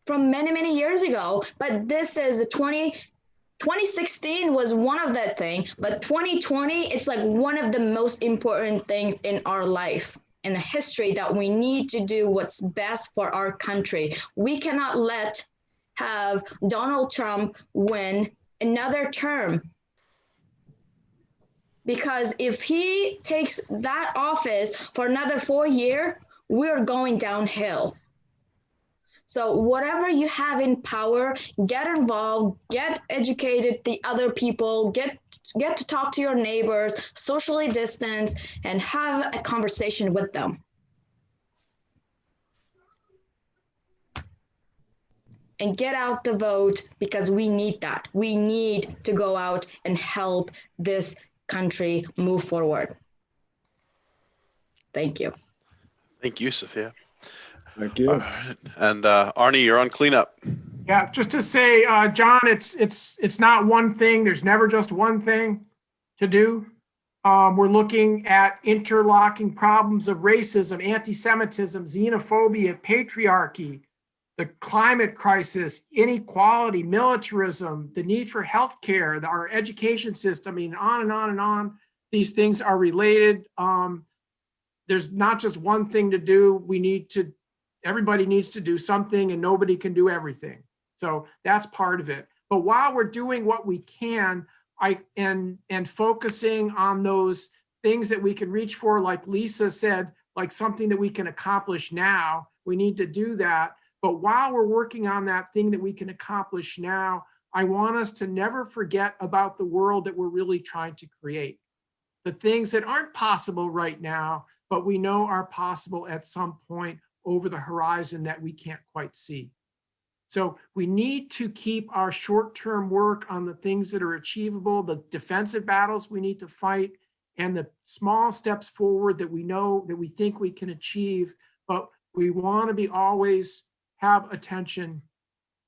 from many, many years ago, but this is 2016 was one of that thing, but 2020, it's like one of the most important things in our life, in the history, that we need to do what's best for our country. We cannot have Donald Trump win another term. Because if he takes that office for another 4 years, we're going downhill. So whatever you have in power, get involved, get educated the other people, get to talk to your neighbors, socially distance, and have a conversation with them. and get out the vote, because we need that. We need to go out and help this country move forward. Thank you. Thank you, Sophia. Thank you. All right. And Arnie, you're on cleanup. Yeah, just to say, John, it's not one thing. There's never just one thing to do. We're looking at interlocking problems of racism, anti-Semitism, xenophobia, patriarchy, the climate crisis, inequality, militarism, the need for healthcare, our education system, I mean, on and on and on. These things are related. There's not just one thing to do. Everybody needs to do something, and nobody can do everything. So that's part of it. But while we're doing what we can, and focusing on those things that we can reach for, like Lisa said, like something that we can accomplish now, we need to do that. But while we're working on that thing that we can accomplish now, I want us to never forget about the world that we're really trying to create. The things that aren't possible right now, but we know are possible at some point over the horizon that we can't quite see. So we need to keep our short-term work on the things that are achievable, the defensive battles we need to fight, and the small steps forward that we know that we think we can achieve. But we want to be always have attention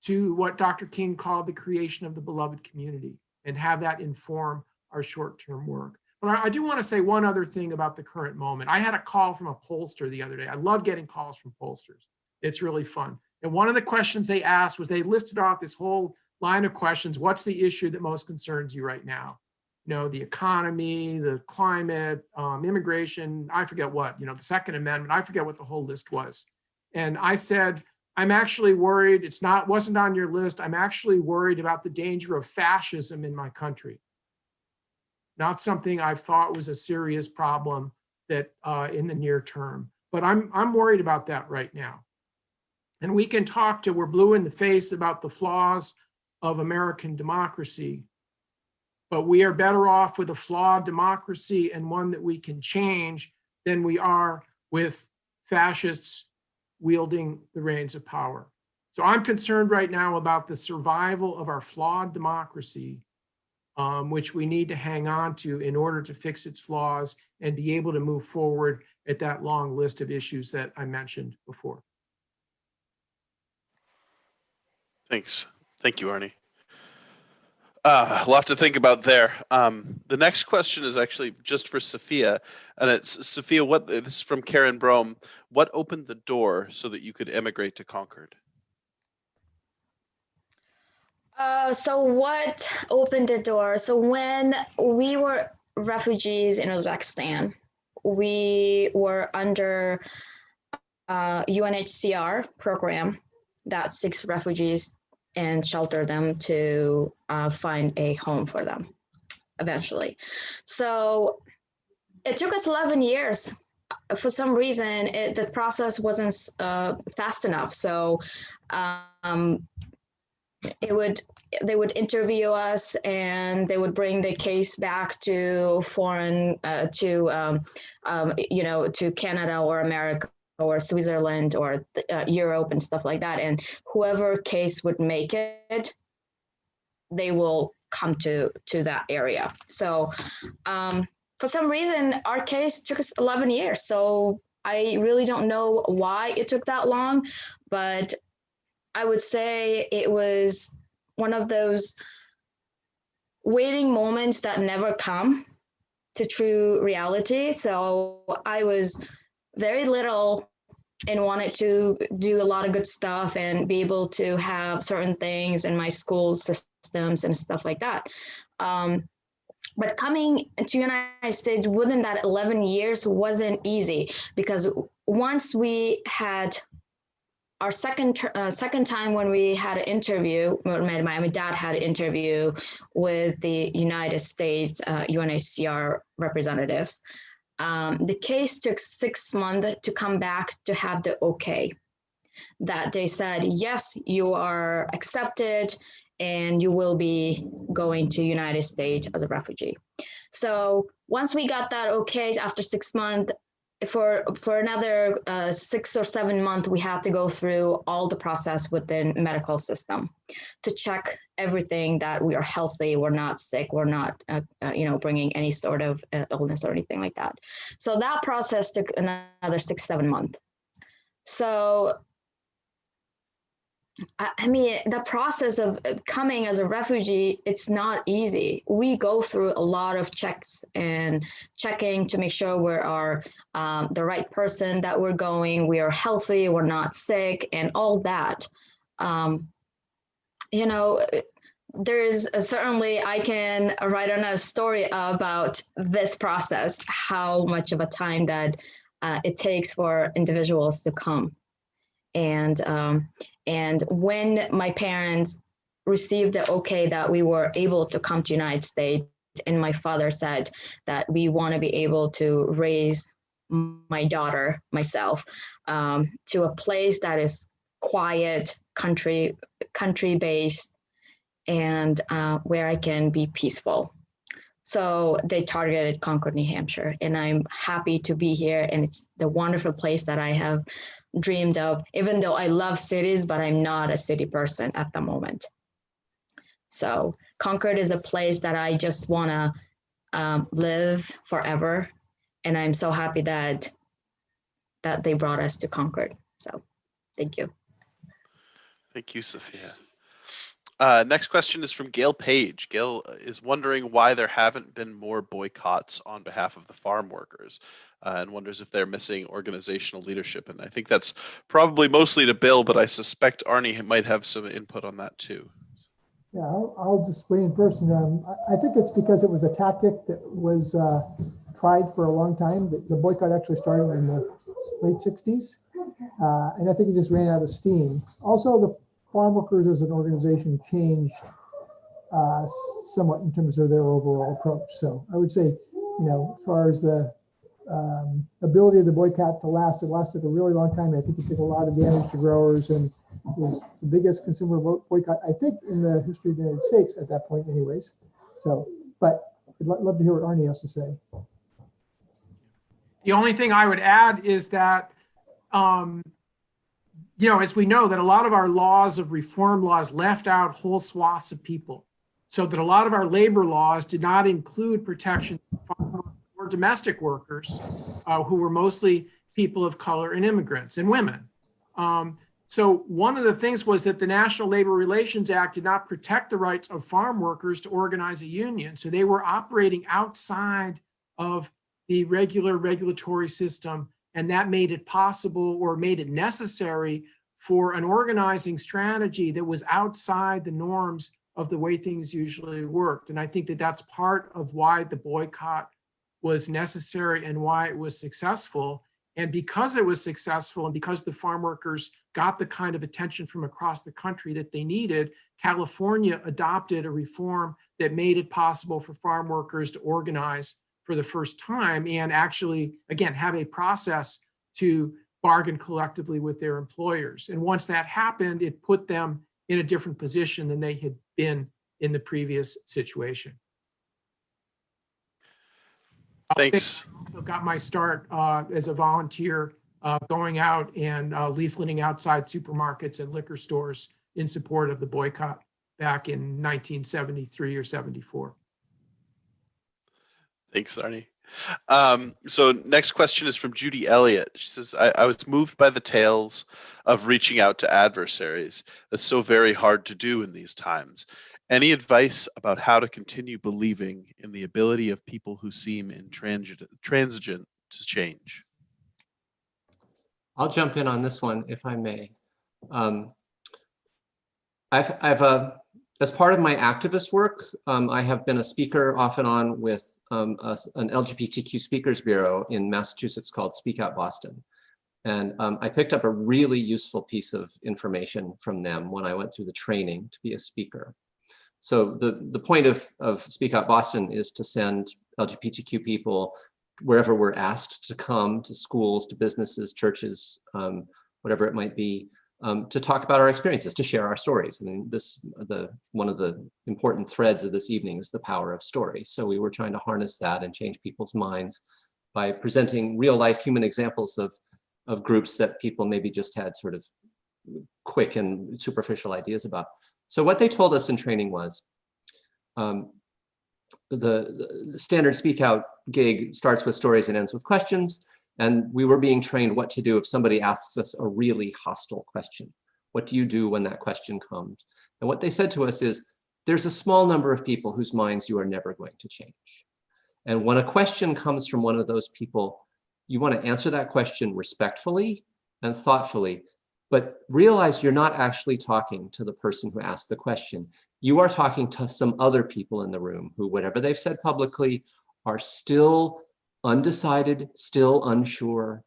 to what Dr. King called the creation of the beloved community, and have that inform our short-term work. But I do want to say one other thing about the current moment. I had a call from a pollster the other day. I love getting calls from pollsters. It's really fun. And one of the questions they asked was, they listed off this whole line of questions. What's the issue that most concerns you right now? You know, the economy, the climate, immigration, I forget what, the Second Amendment, I forget what the whole list was. And I said, I'm actually worried. Wasn't on your list. I'm actually worried about the danger of fascism in my country. Not something I've thought was a serious problem that in the near term, but I'm worried about that right now. And we can talk till we're blue in the face about the flaws of American democracy, but we are better off with a flawed democracy and one that we can change than we are with fascists wielding the reins of power. So I'm concerned right now about the survival of our flawed democracy, which we need to hang on to in order to fix its flaws and be able to move forward at that long list of issues that I mentioned before. Thanks. Thank you, Arnie. A lot to think about there. The next question is actually just for Sophia, and it's Sophia. This is from Karen Brome. What opened the door so that you could emigrate to Concord? So what opened the door? So when we were refugees in Uzbekistan, we were under UNHCR program that seeks refugees and shelter them to find a home for them eventually. So it took us 11 years. For some reason, the process wasn't fast enough. So they would interview us, and they would bring the case back to to Canada or America or Switzerland or Europe and stuff like that. And whoever case would make it, they will come to that area. So for some reason, our case took us 11 years. So I really don't know why it took that long, but I would say it was one of those waiting moments that never come to true reality. So I was very little and wanted to do a lot of good stuff and be able to have certain things in my school systems and stuff like that. But coming to United States within that 11 years wasn't easy, because once we had our second time when we had an interview, my dad had an interview with the United States UNHCR representatives. The case took 6 months to come back to have the okay. That they said, yes, you are accepted and you will be going to United States as a refugee. So once we got that okay after 6 months, for another 6 or 7 months, we had to go through all the process within medical system to check everything that we are healthy, we're not sick, we're not bringing any sort of illness or anything like that. So that process took another 6-7 months. So I mean, the process of coming as a refugee, it's not easy. We go through a lot of checks and checking to make sure we are the right person that we're going, we are healthy, we're not sick, and all that. There's certainly, I can write on a story about this process, how much of a time that it takes for individuals to come. And when my parents received the okay that we were able to come to United States, and my father said that we want to be able to raise my daughter, myself, to a place that is quiet, country-based, and where I can be peaceful. So they targeted Concord, New Hampshire, and I'm happy to be here. And it's the wonderful place that I have dreamed of, even though I love cities, but I'm not a city person at the moment. So Concord is a place that I just want to live forever. And I'm so happy that they brought us to Concord. So thank you. Thank you, Sophia. Next question is from Gail Page. Gail is wondering why there haven't been more boycotts on behalf of the farm workers, and wonders if they're missing organizational leadership. And I think that's probably mostly to Bill, but I suspect Arnie might have some input on that too. Yeah, I'll just weigh in first. And I think it's because it was a tactic that was tried for a long time. The boycott actually started in the late 60s. And I think it just ran out of steam. Also, the farm workers as an organization changed somewhat in terms of their overall approach. So I would say, as far as the ability of the boycott to last, it lasted a really long time. I think it did a lot of damage to growers and was the biggest consumer boycott, I think, in the history of the United States at that point anyways. So, but I'd love to hear what Arnie has to say. The only thing I would add is that, as we know that a lot of our laws of reform laws left out whole swaths of people, so that a lot of our labor laws did not include protection for domestic workers who were mostly people of color and immigrants and women. So one of the things was that the National Labor Relations Act did not protect the rights of farm workers to organize a union. So they were operating outside of the regular regulatory system, and that made it possible or made it necessary for an organizing strategy that was outside the norms of the way things usually worked. And I think that that's part of why the boycott was necessary and why it was successful. And because it was successful and because the farm workers got the kind of attention from across the country that they needed, California adopted a reform that made it possible for farm workers to organize for the first time and actually, again, have a process to bargain collectively with their employers. And once that happened, it put them in a different position than they had been in the previous situation. Thanks. I also got my start as a volunteer going out and leafleting outside supermarkets and liquor stores in support of the boycott back in 1973 or 74. Thanks, Arnie. So next question is from Judy Elliott. She says, I was moved by the tales of reaching out to adversaries. That's so very hard to do in these times. Any advice about how to continue believing in the ability of people who seem intransigent to change? I'll jump in on this one, if I may. As part of my activist work, I have been a speaker off and on with an LGBTQ speakers bureau in Massachusetts called Speak Out Boston. And I picked up a really useful piece of information from them when I went through the training to be a speaker. So the point of Speak Out Boston is to send LGBTQ people wherever we're asked to come, to schools, to businesses, churches, whatever it might be, to talk about our experiences, to share our stories. I mean, one of the important threads of this evening is the power of story. So we were trying to harness that and change people's minds by presenting real life human examples of groups that people maybe just had sort of quick and superficial ideas about. So what they told us in training was, the standard speak out gig starts with stories and ends with questions. And we were being trained what to do if somebody asks us a really hostile question. What do you do when that question comes? And what they said to us is, there's a small number of people whose minds you are never going to change. And when a question comes from one of those people, you want to answer that question respectfully and thoughtfully, but realize you're not actually talking to the person who asked the question. You are talking to some other people in the room who, whatever they've said publicly, are still undecided, still unsure,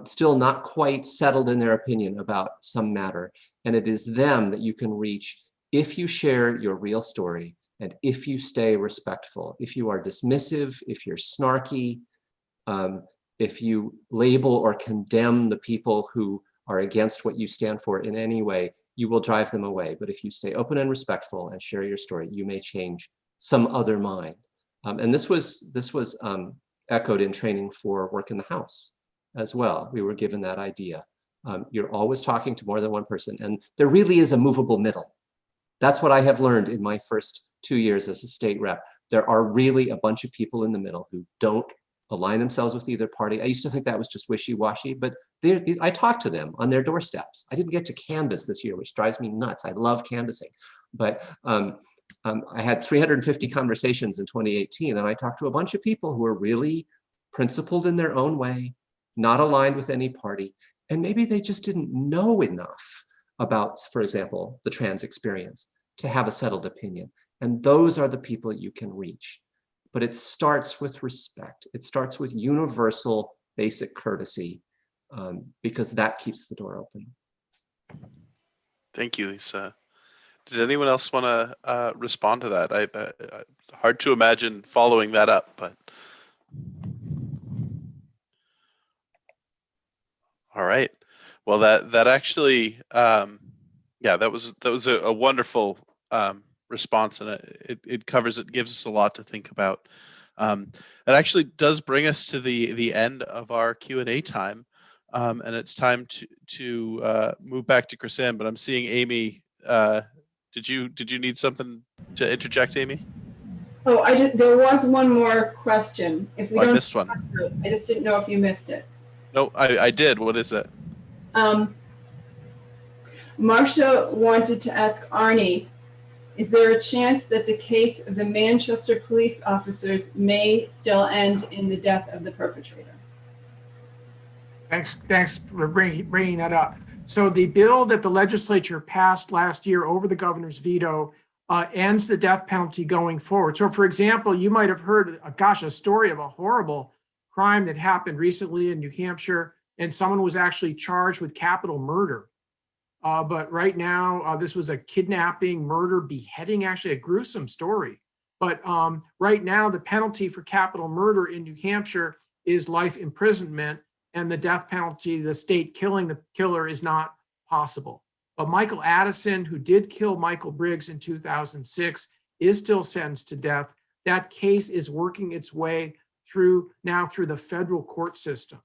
still not quite settled in their opinion about some matter. And it is them that you can reach if you share your real story and if you stay respectful. If you are dismissive, if you're snarky, if you label or condemn the people who are against what you stand for in any way, you will drive them away. But if you stay open and respectful and share your story, you may change some other mind. And this was echoed in training for work in the house as well. We were given that idea. You're always talking to more than one person, and there really is a movable middle. That's what I have learned in my first 2 years as a state rep. There are really a bunch of people in the middle who don't align themselves with either party. I used to think that was just wishy-washy, but I talked to them on their doorsteps. I didn't get to canvass this year, which drives me nuts. I love canvassing, but I had 350 conversations in 2018, and I talked to a bunch of people who were really principled in their own way, not aligned with any party, and maybe they just didn't know enough about, for example, the trans experience to have a settled opinion. And those are the people you can reach. But it starts with respect. It starts with universal basic courtesy, because that keeps the door open. Thank you, Lisa. Did anyone else want to respond to that? Hard to imagine following that up, but. All right. Well, that actually, yeah, that was a wonderful response, and it covers it, gives us a lot to think about. It actually does bring us to the end of our Q&A time, and it's time to move back to Chrisanne. But I'm seeing Amy. Did you need something to interject, Amy? Oh, there was one more question. If we I don't, missed one. I just didn't know if you missed it. No, I did. What is it? Marcia wanted to ask Arnie, is there a chance that the case of the Manchester police officers may still end in the death of the perpetrator? Thanks for bringing that up. So the bill that the legislature passed last year over the governor's veto ends the death penalty going forward. So for example, you might have heard, a story of a horrible crime that happened recently in New Hampshire, and someone was actually charged with capital murder. But right now, this was a kidnapping, murder, beheading, actually a gruesome story. But right now, the penalty for capital murder in New Hampshire is life imprisonment, and the death penalty, the state killing the killer, is not possible. But Michael Addison, who did kill Michael Briggs in 2006, is still sentenced to death. That case is working its way through the federal court system.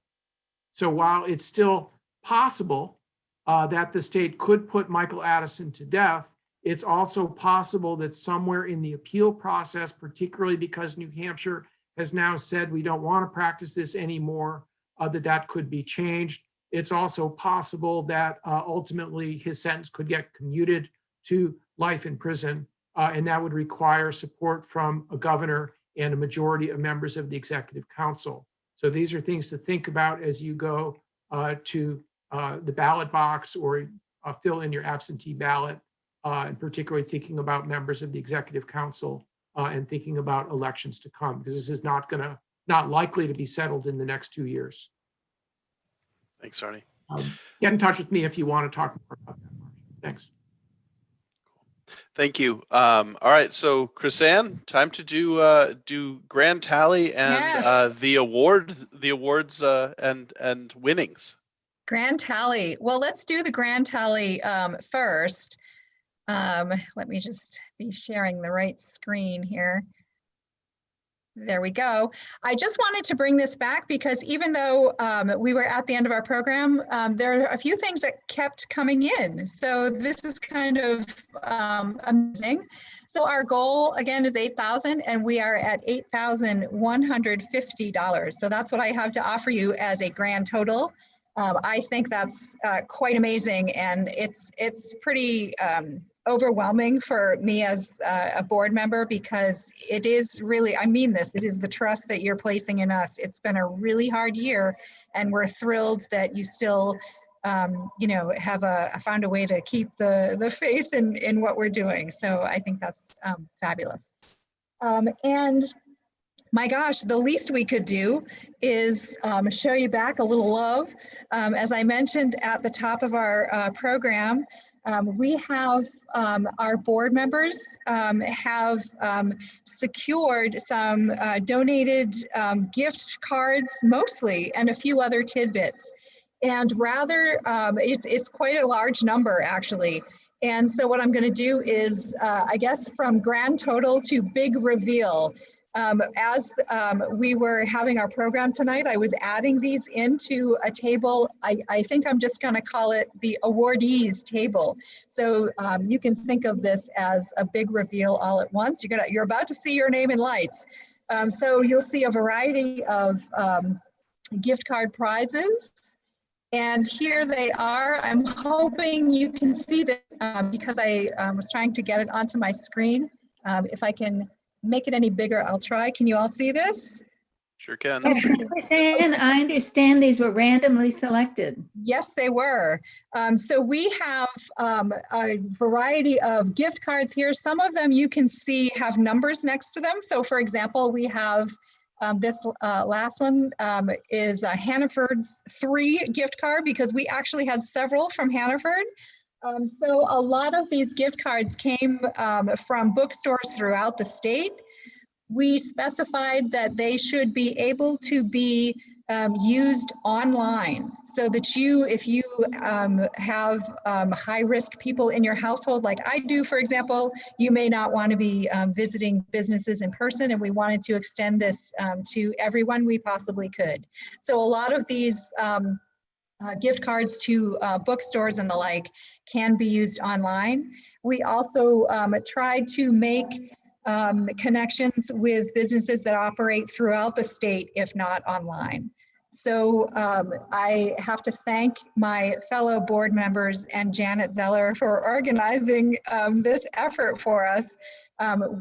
So while it's still possible that the state could put Michael Addison to death, it's also possible that somewhere in the appeal process, particularly because New Hampshire has now said we don't want to practice this anymore, that could be changed. It's also possible that ultimately his sentence could get commuted to life in prison, and that would require support from a governor and a majority of members of the executive council. So these are things to think about as you go to the ballot box or fill in your absentee ballot, and particularly thinking about members of the executive council and thinking about elections to come, because this is not likely to be settled in the next 2 years. Thanks, Arnie. Get in touch with me if you want to talk more about that. Thanks. Thank you. All right, so Chrisanne, time to do grand tally and Yes. the awards and winnings. Grand tally. Well, let's do the grand tally first. Let me just be sharing the right screen here. There we go. I just wanted to bring this back because even though we were at the end of our program, there are a few things that kept coming in. So this is kind of amazing. So our goal again is 8,000 and we are at $8,150. So that's what I have to offer you as a grand total. I think that's quite amazing, and it's pretty overwhelming for me as a board member, because it is really, I mean this, it is the trust that you're placing in us. It's been a really hard year, and we're thrilled that you still you know, have found a way to keep the faith in what we're doing. So I think that's fabulous. And my gosh, the least we could do is show you back a little love. As I mentioned at the top of our program, we have our board members have secured some donated gift cards mostly, and a few other tidbits. And rather, it's quite a large number actually. And so what I'm going to do is, I guess, from grand total to big reveal. As we were having our program tonight, I was adding these into a table. I think I'm just going to call it the awardees table. So you can think of this as a big reveal all at once. You're about to see your name in lights. So you'll see a variety of gift card prizes. And here they are. I'm hoping you can see that because I was trying to get it onto my screen. If I can make it any bigger, I'll try. Can you all see this? Sure can. So, Chrisanne, I understand these were randomly selected. Yes, they were. So we have a variety of gift cards here. Some of them you can see have numbers next to them. So for example, we have this last one is Hannaford's 3 gift card, because we actually had several from Hannaford. So a lot of these gift cards came from bookstores throughout the state. We specified that they should be able to be used online, so that if you have high-risk people in your household, like I do, for example, you may not want to be visiting businesses in person, and we wanted to extend this to everyone we possibly could. So a lot of these gift cards to bookstores and the like can be used online. We also tried to make connections with businesses that operate throughout the state, if not online. So I have to thank my fellow board members and Janet Zeller for organizing this effort for us.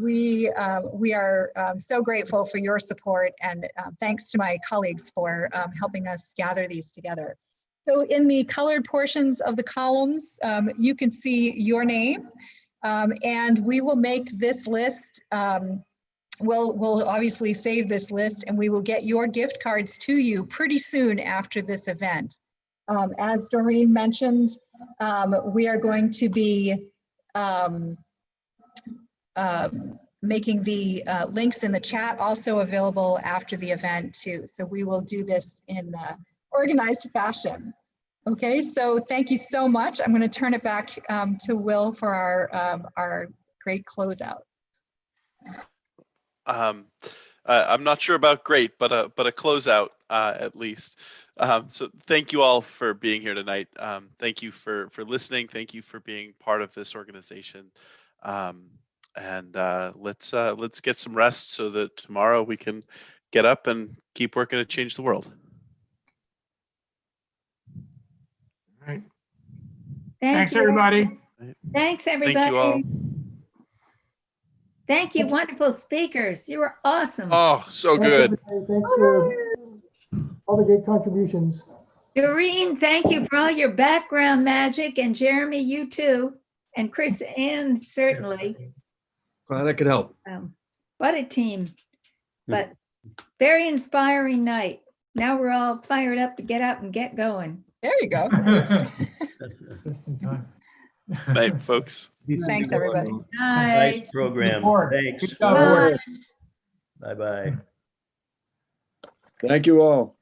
We are so grateful for your support, and thanks to my colleagues for helping us gather these together. So in the colored portions of the columns, you can see your name, and we will make this list. We'll obviously save this list, and we will get your gift cards to you pretty soon after this event. As Doreen mentioned, we are going to be making the links in the chat also available after the event too. So we will do this in organized fashion. Okay, so thank you so much. I'm going to turn it back to Will for our great closeout. I'm not sure about great, but a closeout at least. So thank you all for being here tonight. Thank you for listening. Thank you for being part of this organization. And let's get some rest so that tomorrow we can get up and keep working to change the world. All right. Thanks, everybody. Thanks, everybody. Thank you all. Thank you, wonderful speakers. You were awesome. Oh, so Thanks, good. everybody. Thanks for all the great contributions. Doreen, thank you for all your background magic, and Jeremy, you too, and Chris Ann, certainly. Glad I could help. What a team. But very inspiring night. Now we're all fired up to get up and get going. There you go. Just in time. Night, folks. Thanks, everybody. Nice program. Thanks. Good job, board. Bye-bye. Thank you all.